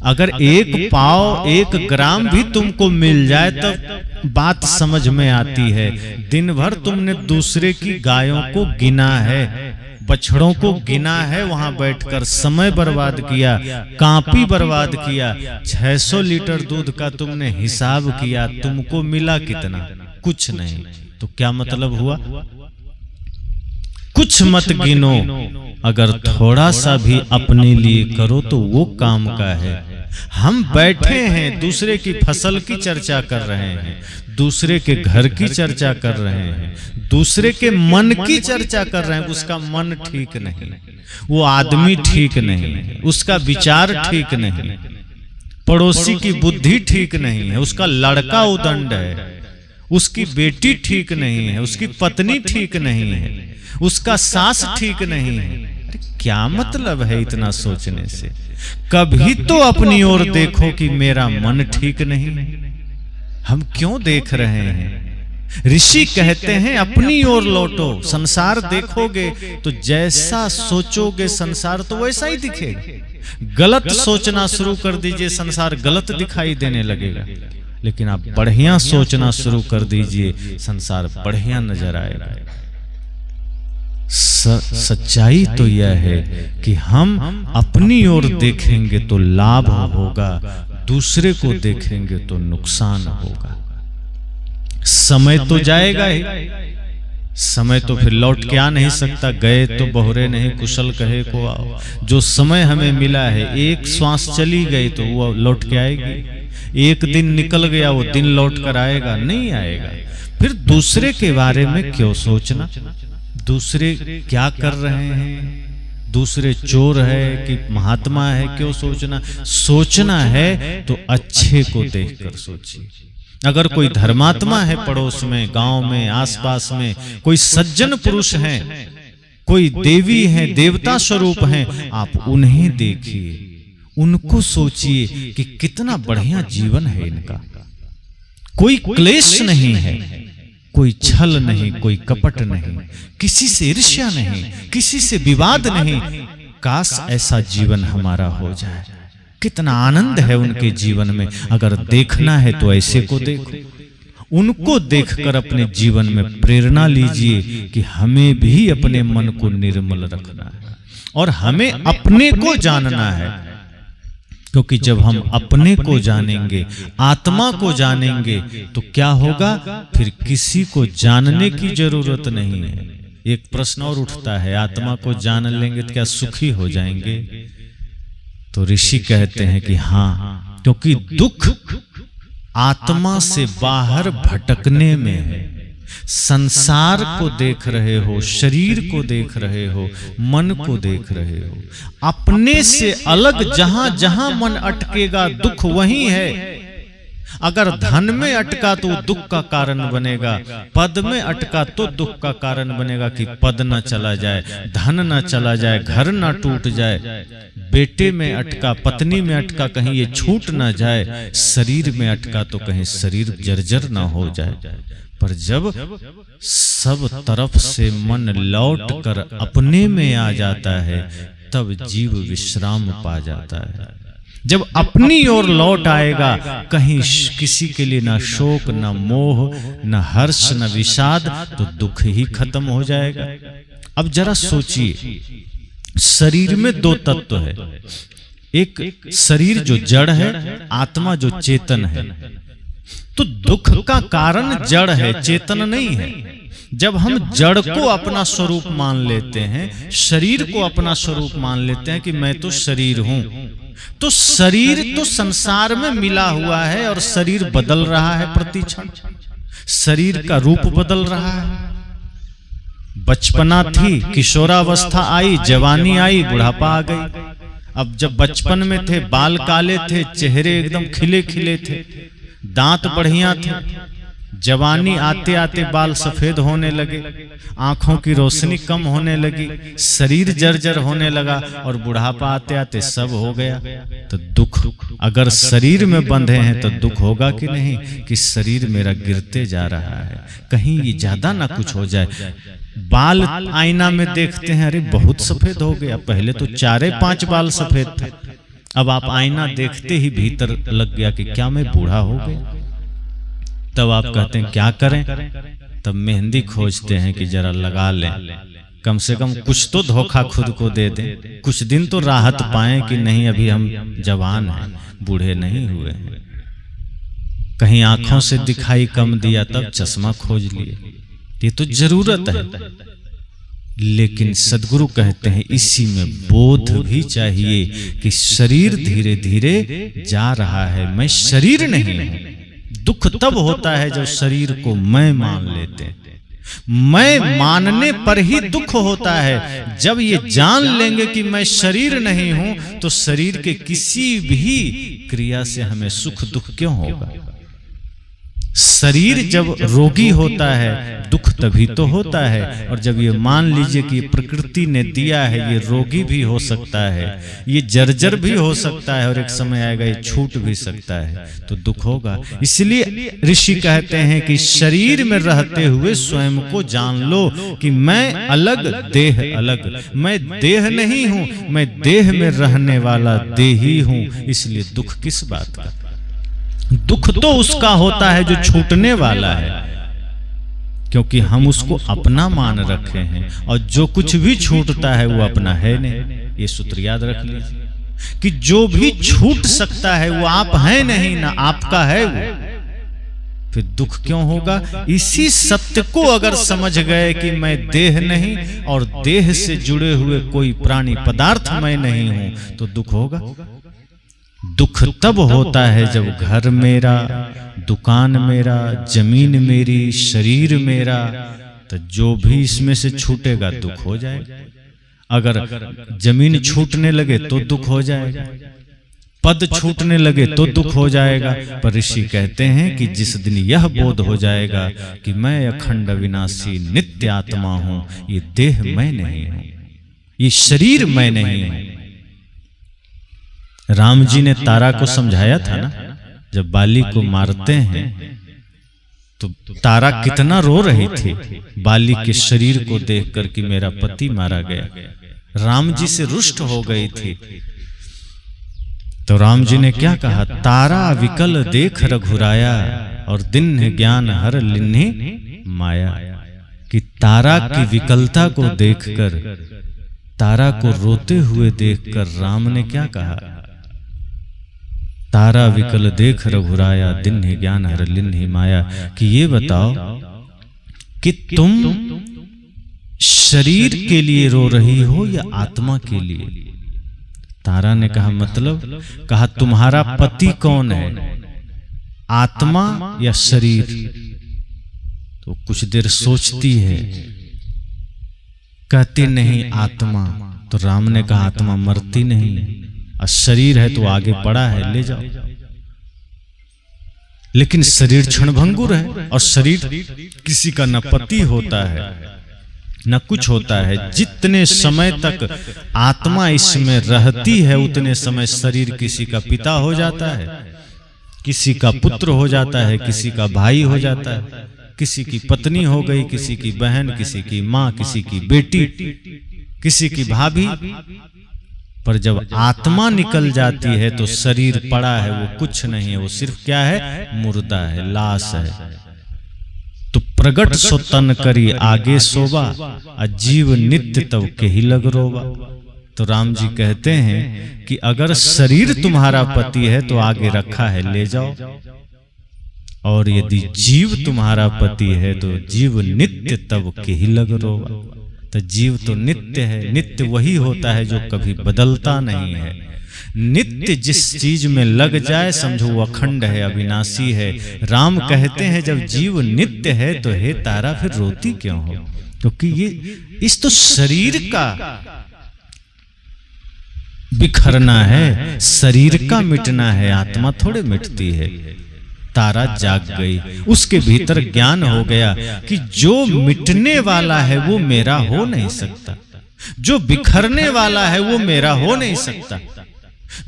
अगर 1 पाव 1 ग्राम भी तुमको मिल जाए तब बात समझ में आती है। दिन भर तुमने दूसरे की गायों को गिना है, बछड़ों को गिना है, वहां बैठकर समय बर्बाद किया, कापी बर्बाद किया, 600 लीटर दूध का तुमने हिसाब किया, तुमको मिला कितना? कुछ नहीं। तो क्या मतलब हुआ? कुछ मत गिनो, अगर थोड़ा सा भी अपने लिए करो तो वो काम का है। हम बैठे हैं दूसरे की फसल की चर्चा कर रहे हैं, दूसरे के घर की चर्चा कर रहे हैं, दूसरे के मन की चर्चा कर रहे हैं। उसका मन ठीक नहीं, वो आदमी ठीक नहीं, उसका विचार ठीक नहीं, पड़ोसी की बुद्धि ठीक नहीं है, उसका लड़का उदंड है, उसकी बेटी ठीक नहीं है, उसकी पत्नी ठीक नहीं है, उसका सास ठीक नहीं है। क्या मतलब है इतना सोचने से? कभी तो अपनी ओर देखो कि मेरा मन ठीक नहीं, हम क्यों देख रहे हैं? ऋषि कहते हैं अपनी ओर लौटो। संसार देखोगे तो जैसा सोचोगे संसार तो वैसा ही दिखेगा। गलत सोचना शुरू कर दीजिए, संसार गलत दिखाई देने लगेगा। लेकिन आप बढ़िया सोचना शुरू कर दीजिए, संसार बढ़िया नजर आएगा। सच्चाई तो यह है कि हम अपनी ओर देखेंगे तो लाभ होगा, दूसरे को देखेंगे तो नुकसान होगा। समय तो जाएगा ही, समय तो फिर लौट के आ नहीं सकता। गए तो बहुरे नहीं, कुशल कहे को आओ। जो समय हमें मिला है, एक श्वास चली गई तो वो लौट के आएगी। एक दिन निकल गया, वो दिन लौट कर आएगा? नहीं आएगा। फिर दूसरे के बारे में क्यों सोचना? दूसरे क्या कर रहे हैं, दूसरे चोर है कि महात्मा है, क्यों सोचना? सोचना है तो अच्छे को देखकर सोचिए। अगर कोई धर्मात्मा है पड़ोस में, गांव में, आसपास में, कोई सज्जन पुरुष हैं, कोई देवी हैं, देवता स्वरूप हैं, आप उन्हें देखिए, उनको सोचिए कि कितना बढ़िया जीवन है इनका। कोई क्लेश नहीं है, कोई छल नहीं, कोई कपट नहीं, किसी से ईर्ष्या नहीं, किसी से विवाद नहीं। काश ऐसा जीवन हमारा हो जाए। कितना आनंद है उनके जीवन में। अगर देखना है तो ऐसे को देखो, उनको देखकर अपने जीवन में प्रेरणा लीजिए कि हमें भी अपने मन को निर्मल रखना है और हमें अपने को जानना है। क्योंकि जब हम अपने को जानेंगे, आत्मा को जानेंगे, तो क्या होगा, फिर किसी को जानने की जरूरत नहीं है। एक प्रश्न और उठता है, आत्मा को जान लेंगे तो क्या सुखी हो जाएंगे? तो ऋषि कहते हैं कि हाँ, क्योंकि दुख आत्मा से बाहर भटकने में है। संसार को देख रहे हो, शरीर को देख रहे हो, मन को देख रहे हो, अपने से अलग जहां जहां मन अटकेगा दुख वही है। अगर धन में अटका तो दुख का कारण बनेगा, पद में अटका तो दुख का कारण बनेगा कि पद न चला जाए, धन न चला जाए, घर न टूट जाए। बेटे में अटका, पत्नी में अटका, कहीं ये छूट न जाए। शरीर में अटका तो कहीं शरीर जर्जर न हो जाए। पर जब सब तरफ से मन लौट कर अपने में आ जाता है, तब जीव विश्राम पा जाता है। जब अपनी ओर लौट आएगा, कहीं किसी के लिए ना शोक, ना मोह, ना हर्ष, ना विषाद, तो दुख ही खत्म हो जाएगा। अब जरा सोचिए, शरीर में दो तत्व है, एक शरीर जो जड़ है, आत्मा जो चेतन है। तो दुख का कारण जड़ है, चेतन नहीं है। जब हम जड़ को अपना स्वरूप मान लेते हैं, शरीर को अपना स्वरूप मान लेते हैं कि मैं तो शरीर हूं, तो शरीर तो संसार में मिला हुआ है और शरीर बदल रहा है प्रति क्षण। शरीर का रूप बदल रहा है। बचपना थी, किशोरावस्था आई, जवानी आई, बुढ़ापा आ गई। अब जब बचपन में थे, बाल काले थे, चेहरे एकदम खिले खिले थे, दांत बढ़िया थे। जवानी आते आते बाल सफेद होने लगे, आंखों की रोशनी कम होने लगी, शरीर जर्जर होने लगा, और बुढ़ापा आते आते सब हो गया। तो दुख अगर शरीर में बंधे हैं तो दुख होगा कि नहीं, कि शरीर मेरा गिरते जा रहा है, कहीं ये ज्यादा ना कुछ हो जाए। बाल आईना में देखते हैं, अरे बहुत सफेद हो गया, पहले तो 4-5 बाल सफेद थे, अब आप आईना देखते ही भीतर लग गया कि क्या मैं बूढ़ा हो गया। तब आप कहते हैं क्या करें, तब मेहंदी खोजते हैं कि जरा लगा लें, कम से कम कुछ तो धोखा खुद को दे दें, कुछ दिन तो राहत पाएं कि नहीं अभी हम जवान हैं, बूढ़े नहीं हुए। कहीं आंखों से दिखाई कम दिया तब चश्मा खोज लिए, ये तो जरूरत है। लेकिन सदगुरु कहते हैं इसी में बोध भी चाहिए कि शरीर धीरे धीरे जा रहा है, मैं शरीर नहीं हूं। दुख तब होता है जब शरीर को मैं मान लेते हैं। मैं मानने पर ही दुख होता है। जब ये जान लेंगे कि मैं शरीर नहीं हूं, तो शरीर के किसी भी क्रिया से हमें सुख दुख क्यों होगा। शरीर जब रोगी होता है, दुख तभी तो होता है। और जब ये मान लीजिए कि प्रकृति ने दिया है, ये रोगी भी हो सकता है, ये जर्जर भी हो सकता है, और एक समय आएगा ये छूट भी सकता है, तो दुख होगा। इसलिए ऋषि कहते हैं कि शरीर में रहते हुए स्वयं को जान लो कि मैं अलग, देह अलग। मैं देह नहीं हूं, मैं देह में रहने वाला देही हूं। इसलिए दुख किस बात का? दुख तो उसका होता है जो छूटने वाला है, क्योंकि हम उसको अपना मान रखे हैं, और जो कुछ भी छूटता है वो अपना है नहीं। ये सूत्र याद रख लीजिए कि जो भी छूट सकता है वो आप हैं नहीं, ना आपका है वो। फिर दुख क्यों होगा? इसी सत्य को अगर समझ गए कि मैं देह नहीं और देह से जुड़े हुए कोई प्राणी पदार्थ मैं नहीं हूं, तो दुख होगा। दुख तब होता है जब घर मेरा, दुकान मेरा, जमीन मेरी, शरीर मेरा, तो जो भी इसमें से छूटेगा दुख हो जाएगा। अगर जमीन छूटने लगे तो दुख हो जाएगा, पद छूटने लगे तो दुख हो जाएगा। पर ऋषि कहते हैं कि जिस दिन यह बोध हो जाएगा कि मैं अखंड विनाशी नित्य आत्मा हूं, ये देह मैं नहीं हूं, ये शरीर मैं नहीं हूं। राम जी ने तारा को समझाया था ना, जब बाली को मारते हैं तो तारा कितना रो रही थी बाली के शरीर को देखकर कि मेरा पति मारा गया। राम जी से रुष्ट हो गई थी। तो राम जी ने क्या कहा? तारा विकल देख रघुराया, और दिन ज्ञान हर लिन्ही माया। कि तारा की विकलता को देखकर, तारा को रोते हुए देखकर राम ने क्या कहा? तारा विकल देख रघुराया, दिन ही ज्ञान हर लिन ही माया। कि ये बताओ कि तुम शरीर के लिए रो रही हो या आत्मा के लिए? तारा ने कहा मतलब? कहा तुम्हारा पति कौन है, आत्मा या शरीर? तो कुछ देर सोचती है, कहती नहीं आत्मा। तो राम ने कहा आत्मा मरती नहीं, और शरीर है तो आगे पड़ा है, ले जाओ। लेकिन शरीर क्षणभंगुर है, और शरीर किसी का न पति होता है न कुछ होता है। जितने समय तक आत्मा इसमें रहती है उतने समय शरीर किसी का पिता हो जाता है, किसी का पुत्र हो जाता है, किसी का भाई हो जाता है, किसी की पत्नी हो गई, किसी की बहन, किसी की माँ, किसी की बेटी, किसी की भाभी। पर जब आत्मा निकल जाती है तो शरीर पड़ा है, वो कुछ नहीं है, वो सिर्फ क्या है, मुर्दा है, लाश है। तो प्रगट सो तन करी आगे सोबा, अजीव नित्य तब के ही लग रोबा। तो राम जी कहते हैं कि अगर शरीर तुम्हारा पति है तो आगे रखा है, ले जाओ। और यदि जीव तुम्हारा पति है तो जीव नित्य तब के ही लग रोबा। तो जीव तो नित्य है, नित्य वही होता है जो कभी बदलता नहीं है। नित्य जिस चीज में लग जाए समझो वो अखंड है, अविनाशी है। राम कहते हैं जब जीव नित्य है तो हे तारा फिर रोती क्यों हो? क्योंकि ये इस तो शरीर का बिखरना है, शरीर का मिटना है, आत्मा थोड़े मिटती है। तारा जाग गई, उसके भीतर ज्ञान हो गया कि जो मिटने वाला है वो मेरा हो नहीं सकता, जो बिखरने वाला है वो मेरा हो नहीं सकता,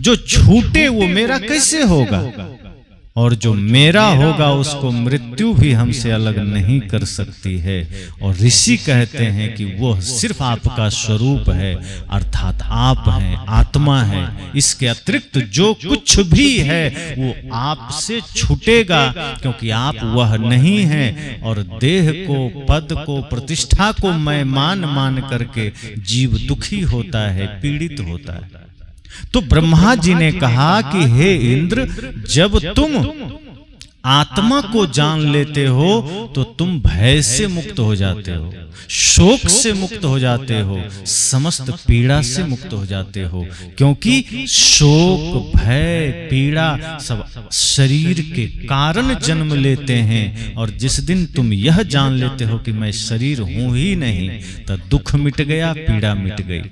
जो छूटे वो मेरा कैसे होगा, और जो मेरा होगा उसको मृत्यु भी हमसे अलग नहीं कर सकती है। और ऋषि कहते हैं कि वह सिर्फ आपका स्वरूप है, अर्थात आप हैं, आत्मा है। इसके अतिरिक्त जो कुछ भी है वो आपसे छूटेगा, क्योंकि आप वह नहीं हैं। और देह को, पद को, प्रतिष्ठा को मैं मान करके जीव दुखी होता है, पीड़ित होता है। तो ब्रह्मा जी ने कहा कि हे इंद्र, जब तुम आत्मा को जान लेते हो तो तुम भय से मुक्त हो जाते हो, शोक से मुक्त हो जाते हो, समस्त पीड़ा से मुक्त हो जाते हो। क्योंकि शोक, भय, पीड़ा सब शरीर के कारण जन्म लेते हैं। और जिस दिन तुम यह जान लेते हो कि मैं शरीर हूं ही नहीं, तो दुख मिट गया, पीड़ा मिट गई।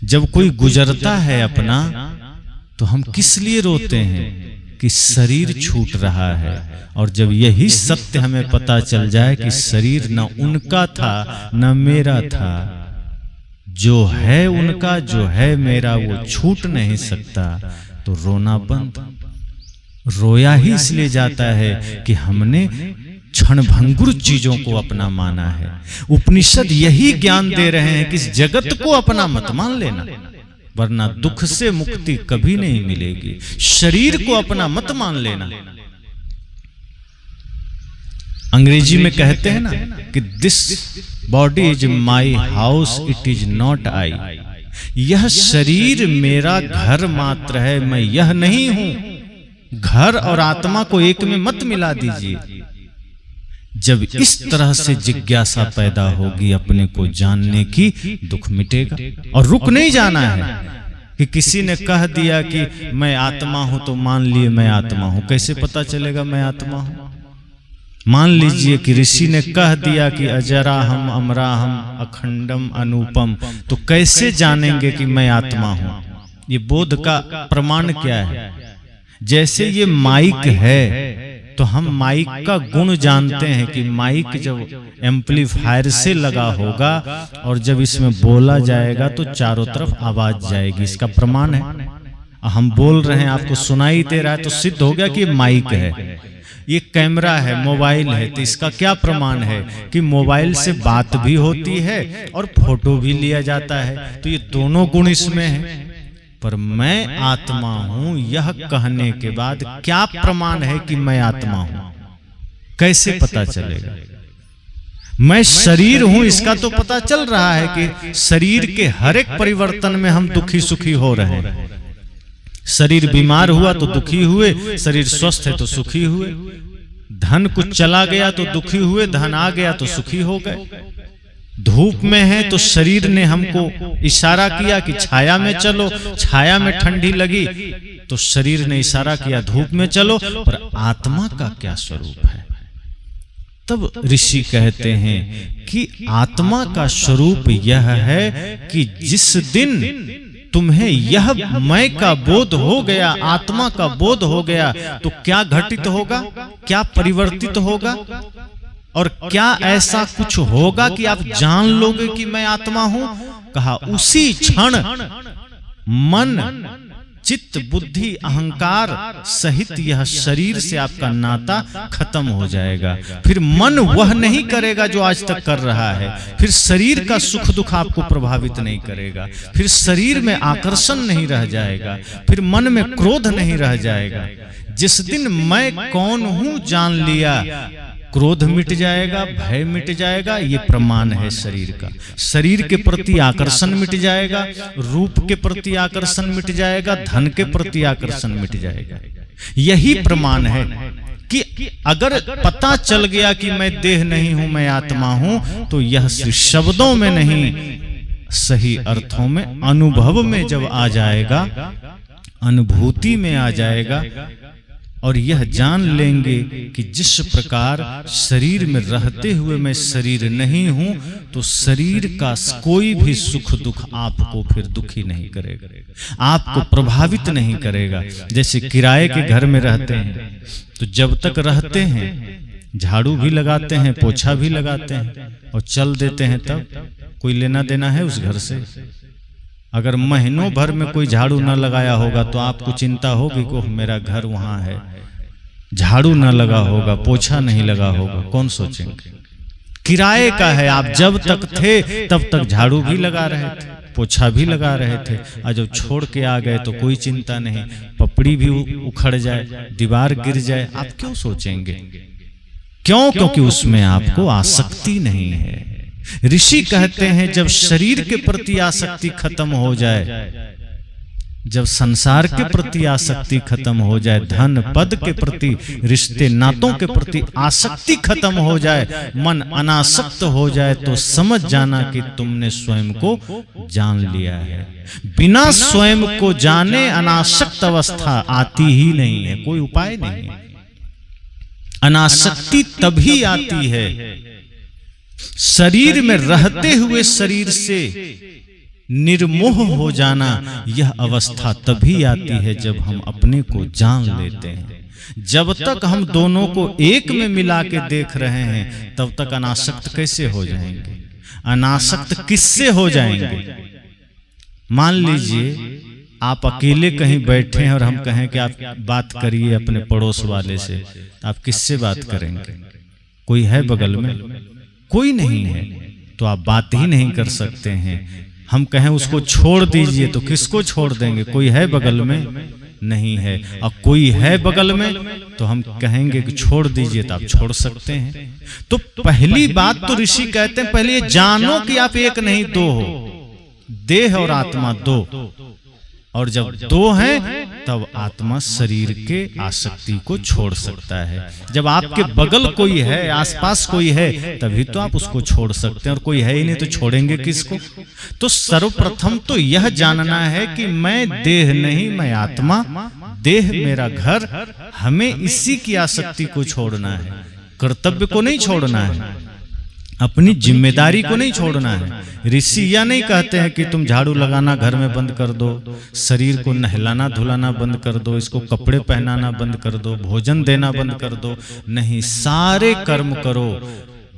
जब कोई गुजरता है अपना तो हम किस लिए रोते हैं कि शरीर छूट रहा है। और जब यही सत्य हमें पता चल जाए कि शरीर न उनका था न मेरा था, जो है उनका, जो है मेरा, वो छूट नहीं सकता, तो रोना बंद। रोया ही इसलिए जाता है कि हमने क्षणभंगुर चीजों को अपना माना है। उपनिषद यही ज्ञान दे रहे हैं कि इस जगत को अपना मत मान लेना, वरना दुख से मुक्ति कभी नहीं मिलेगी। शरीर को अपना मत मान लेना। अंग्रेजी में कहते हैं ना कि this body is my house, it is not I. यह शरीर मेरा घर मात्र है, मैं यह नहीं हूं। घर और आत्मा को एक में मत मिला दीजिए। जब इस तरह से जिज्ञासा पैदा होगी अपने को जानने की, दुख मिटेगा। और रुक नहीं जाना है कि किसी ने कह दिया कि मैं आत्मा हूं तो मान लिए मैं आत्मा हूं। कैसे पता चलेगा मैं आत्मा हूं? मान लीजिए कि ऋषि ने कह दिया कि अजराहम अमराहम अखंडम अनूपम, तो कैसे जानेंगे कि मैं आत्मा हूं? ये बोध का प्रमाण क्या है? जैसे ये माइक है तो हम माइक का गुण जानते हैं कि माइक जब एम्पलीफायर से लगा होगा और जब इसमें बोला जाएगा तो चारों तरफ आवाज जाएगी। इसका प्रमाण है। हम बोल रहे हैं, आपको सुनाई दे रहा है, तो सिद्ध हो गया कि माइक है। ये कैमरा है, मोबाइल है, तो इसका क्या प्रमाण है कि मोबाइल से बात भी होती है और फोटो भी लिया जाता है। तो ये दोनों गुण इसमें है। पर मैं आत्मा हूं यह कहने के बाद क्या प्रमाण है कि मैं आत्मा हूं? कैसे पता चलेगा? मैं शरीर हूं इसका तो पता चल रहा है कि शरीर के हर एक परिवर्तन में हम दुखी सुखी हो रहे हैं। शरीर बीमार हुआ तो दुखी हुए, शरीर स्वस्थ है तो सुखी हुए। धन कुछ चला गया तो दुखी हुए, धन आ गया तो सुखी हो गए। धूप में है तो शरीर ने हमको इशारा किया कि छाया में चलो, छाया में ठंडी लगी तो शरीर ने इशारा किया धूप में चलो। पर आत्मा का क्या स्वरूप है? तब ऋषि कहते हैं कि आत्मा का स्वरूप यह है कि जिस दिन तुम्हें यह मैं का बोध हो गया, आत्मा का बोध हो गया, तो क्या घटित होगा, क्या परिवर्तित होगा और क्या ऐसा कुछ होगा कि आप जान लोगे कि मैं आत्मा हूं? कहा उसी क्षण मन, चित्त, बुद्धि, अहंकार सहित यह शरीर से आपका नाता खत्म हो जाएगा। फिर मन वह नहीं करेगा जो आज तक कर रहा है, फिर शरीर का सुख दुख आपको प्रभावित नहीं करेगा, फिर शरीर में आकर्षण नहीं रह जाएगा, फिर मन में क्रोध नहीं रह जाएगा। जिस दिन मैं कौन हूं जान लिया, क्रोध मिट जाएगा, भय मिट जाएगा। ये प्रमाण है शरीर का। शरीर के प्रति आकर्षण मिट जाएगा, रूप के प्रति आकर्षण मिट जाएगा, धन के प्रति आकर्षण मिट जाएगा। यही प्रमाण है कि अगर पता चल गया कि मैं देह नहीं हूं, मैं आत्मा हूं, तो यह सिर्फ शब्दों में नहीं, सही अर्थों में अनुभव में जब आ जाएगा, अनुभूति में आ जाएगा और यह जान लेंगे कि जिस प्रकार शरीर में रहते हुए मैं शरीर नहीं हूं, तो शरीर का कोई भी सुख दुख आपको फिर दुखी नहीं करेगा, आपको प्रभावित नहीं करेगा। जैसे किराए के घर में रहते हैं तो जब तक रहते हैं झाड़ू भी लगाते हैं, पोछा भी लगाते हैं और चल देते हैं, तब कोई लेना देना है उस घर से। अगर महीनों भर में कोई झाड़ू न लगाया होगा तो आपको चिंता होगी कि मेरा घर वहां है, झाड़ू न लगा होगा, पोछा नहीं लगा होगा, कौन सोचेंगे? किराए का है, आप जब तक थे तब तक झाड़ू भी लगा रहे थे, पोछा भी लगा रहे थे, और जब छोड़ के आ गए तो कोई चिंता नहीं, पपड़ी भी उखड़ जाए, दीवार गिर जाए, आप क्यों सोचेंगे? क्यों? क्योंकि उसमें आपको आसक्ति नहीं है। ऋषि कहते हैं जब शरीर के प्रति आसक्ति खत्म हो जाए, जब संसार के प्रति आसक्ति खत्म हो जाए, धन पद के प्रति, रिश्ते नातों के प्रति आसक्ति खत्म हो जाए, मन अनासक्त हो जाए, तो समझ जाना कि तुमने स्वयं को जान लिया है। बिना स्वयं को जाने अनासक्त अवस्था आती ही नहीं है, कोई उपाय नहीं है। अनासक्ति तभी आती है शरीर में रहते हुए शरीर से निर्मोह हो जाना। यह अवस्था तभी आती है जब हम अपने को जान लेते हैं। जब तक हम दोनों को एक में मिला के देख रहे हैं, तब तक अनासक्त कैसे हो जाएंगे? अनासक्त किससे हो जाएंगे? मान लीजिए आप अकेले कहीं बैठे हैं और हम कहें कि आप बात करिए अपने पड़ोस वाले से, तो आप किससे बात करेंगे? कोई है बगल में? कोई नहीं है, तो आप बात ही नहीं कर सकते हैं। हम कहें उसको छोड़ दीजिए, तो किसको छोड़ देंगे? कोई है बगल में? नहीं है। और कोई है बगल में तो हम कहेंगे कि छोड़ दीजिए, तो आप छोड़ सकते हैं। तो पहली बात तो ऋषि कहते हैं पहले ये जानो कि आप एक नहीं दो हो, देह और आत्मा दो। और जब दो हैं तब आत्मा शरीर के आसक्ति को छोड़ सकता है। जब आपके बगल कोई है, आसपास कोई है, तभी तो आप उसको छोड़ सकते हैं, और कोई है ही नहीं तो छोड़ेंगे किसको? तो सर्वप्रथम तो यह जानना है कि मैं देह नहीं, मैं आत्मा, देह मेरा घर, हमें इसी की आसक्ति को छोड़ना है, कर्तव्य को नहीं छोड़ना है, अपनी जिम्मेदारी को नहीं छोड़ना है। ऋषि यह नहीं कहते हैं कि तुम झाड़ू लगाना घर में बंद कर दो, शरीर को नहलाना धुलाना बंद कर दो, इसको कपड़े पहनाना बंद कर दो, भोजन देना बंद कर दो। नहीं, सारे कर्म करो,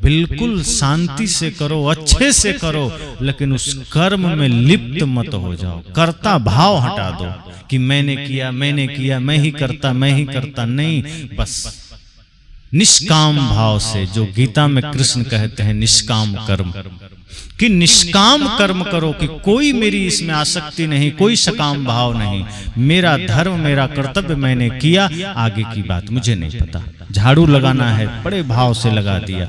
बिल्कुल शांति से करो, अच्छे से करो, लेकिन उस कर्म में लिप्त मत हो जाओ। कर्ता भाव हटा दो कि मैंने किया, मैंने किया, मैं ही करता नहीं। बस निष्काम भाव से, जो गीता में कृष्ण कहते हैं निष्काम कर्म, कि निष्काम कर्म करो कि कोई मेरी इसमें आसक्ति नहीं, कोई सकाम भाव नहीं, मेरा धर्म, मेरा कर्तव्य मैंने किया, आगे की बात मुझे नहीं पता। झाड़ू लगाना है, बड़े भाव से लगा दिया,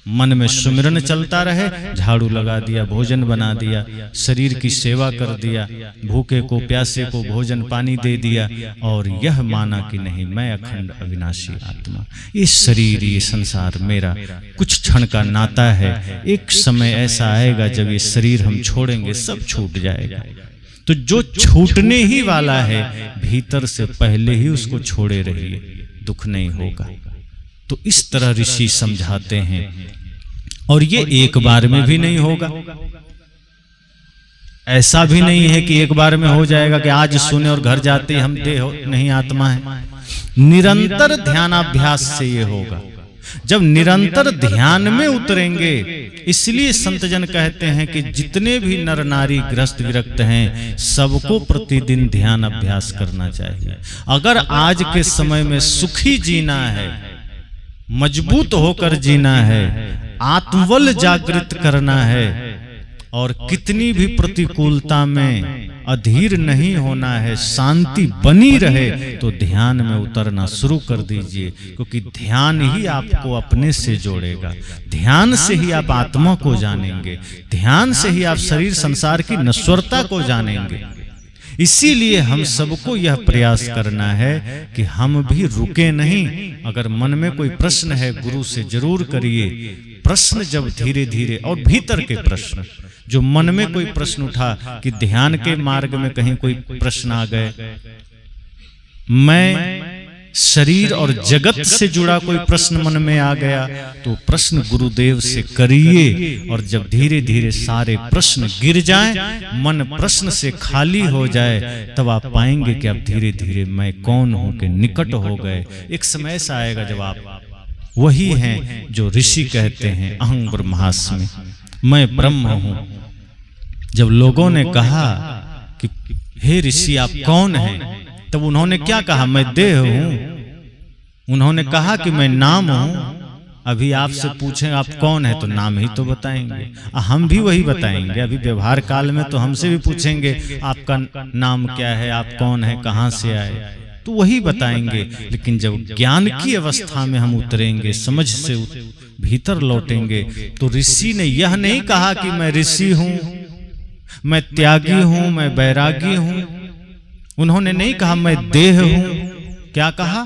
मन में सुमिरन चलता रहे, झाड़ू लगा दिया, भोजन बना दिया, शरीर की सेवा कर दिया, भूखे को प्यासे को भोजन पानी दे दिया, और यह माना कि नहीं मैं अखंड अविनाशी आत्मा, ये शरीर ये संसार मेरा कुछ क्षण का नाता है, एक समय ऐसा आएगा जब ये शरीर हम छोड़ेंगे, सब छूट जाएगा। तो जो छूटने ही वाला है भीतर से पहले ही उसको छोड़े रहिए, दुख नहीं होगा। तो इस तरह ऋषि समझाते हैं, और ये एक बार में भी नहीं होगा। ऐसा भी नहीं है कि एक बार में हो जाएगा कि आज सुने और घर जाते हम देह नहीं आत्मा है। निरंतर ध्यानाभ्यास से ये होगा। जब निरंतर ध्यान में उतरेंगे, इसलिए संतजन कहते हैं कि जितने भी नर नारी ग्रस्त विरक्त हैं सबको प्रतिदिन ध्यान अभ्यास करना चाहिए। अगर आज के समय में सुखी जीना है, मजबूत होकर जीना है, आत्मबल जागृत करना है, और कितनी भी प्रतिकूलता में अधीर नहीं होना है, शांति बनी रहे, तो ध्यान में उतरना शुरू कर दीजिए, क्योंकि ध्यान ही आपको अपने से जोड़ेगा। ध्यान से ही आप आत्मा को जानेंगे, ध्यान से ही आप शरीर संसार की नश्वरता को जानेंगे। इसीलिए हम सबको यह प्रयास करना है कि हम भी रुके नहीं। अगर मन में कोई प्रश्न है, गुरु से जरूर करिए। प्रश्न जब धीरे धीरे, और भीतर के प्रश्न, जो मन में कोई प्रश्न उठा कि ध्यान के मार्ग में कहीं कोई प्रश्न आ गए, मैं शरीर और जगत से जुड़ा कोई प्रश्न मन में आ गया, तो प्रश्न गुरुदेव से करिए। और जब धीरे धीरे सारे प्रश्न गिर जाएं, मन प्रश्न से खाली हो जाए, तब आप पाएंगे कि अब धीरे धीरे मैं कौन हूं के निकट हो गए। एक समय ऐसा आएगा जब आप वही हैं जो ऋषि कहते हैं अहं ब्रह्मास्मि, मैं ब्रह्म हूं। जब लोगों ने कहा कि हे ऋषि आप कौन हैं, तब उन्होंने क्या कहा, मैं देह हूं। उन्होंने कहा कि मैं नाम हूं। अभी आपसे पूछें आप कौन है, तो नाम ही तो बताएंगे। हम भी वही बताएंगे। अभी व्यवहार काल में तो हमसे भी पूछेंगे आपका नाम क्या है, आप कौन है, कहां से आए, तो वही बताएंगे। लेकिन जब ज्ञान की अवस्था में हम उतरेंगे, समझ से भीतर लौटेंगे, तो ऋषि ने यह नहीं कहा कि मैं ऋषि हूं, मैं त्यागी हूं, मैं बैरागी हूं। उन्होंने नहीं कहा मैं देह हूं। क्या कहा,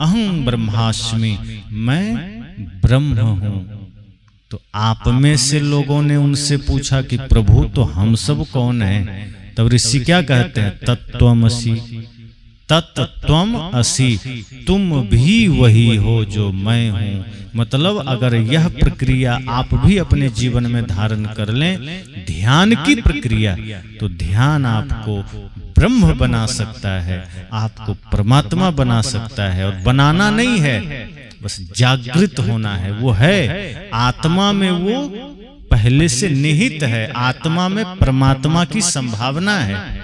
अहं ब्रह्मास्मि, मैं ब्रह्म हूं। तो आप में से लोगों ने उनसे पूछा कि प्रभु तो हम सब कौन हैं? तब ऋषि क्या कहते हैं, तत्त्वमसि, तत्त्वम असि, तुम भी वही हो जो मैं हूं। मतलब अगर यह प्रक्रिया आप भी अपने जीवन में धारण कर लें, ध्यान की प्रक्रिया, तो ध्यान आपको ब्रह्म बना सकता है, आपको परमात्मा बना सकता है। और बनाना नहीं है, बस जागृत होना है। वो है आत्मा में, वो पहले से निहित है। आत्मा में परमात्मा की संभावना है।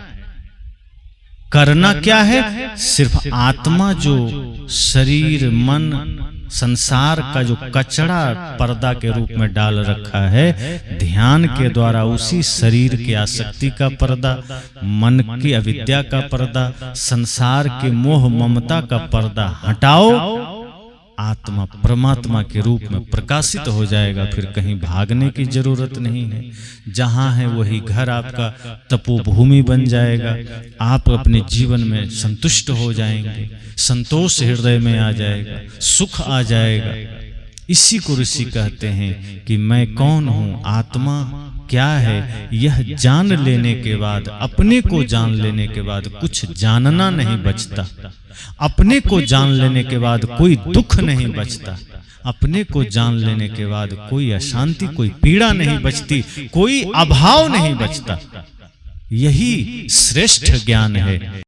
करना क्या है, सिर्फ आत्मा जो शरीर मन संसार का जो कचड़ा पर्दा के रूप में डाल रखा है, ध्यान के द्वारा उसी शरीर की आसक्ति का पर्दा, मन की अविद्या का पर्दा, संसार के मोह ममता का पर्दा हटाओ, आत्मा परमात्मा के रूप में प्रकाशित हो जाएगा। फिर कहीं भागने की जरूरत नहीं है। जहां है वही घर आपका तपोभूमि बन जाएगा। आप अपने जीवन में संतुष्ट हो जाएंगे, संतोष हृदय में आ जाएगा, सुख आ जाएगा। इसी को ऋषि कहते हैं कि मैं कौन हूं, आत्मा क्या है, यह जान लेने के बाद, अपने को जान लेने के बाद कुछ जानना नहीं बचता। अपने को जान लेने के बाद कोई दुख नहीं बचता। अपने को जान लेने के बाद कोई अशांति, कोई पीड़ा नहीं बचती, कोई अभाव नहीं बचता। यही श्रेष्ठ ज्ञान है।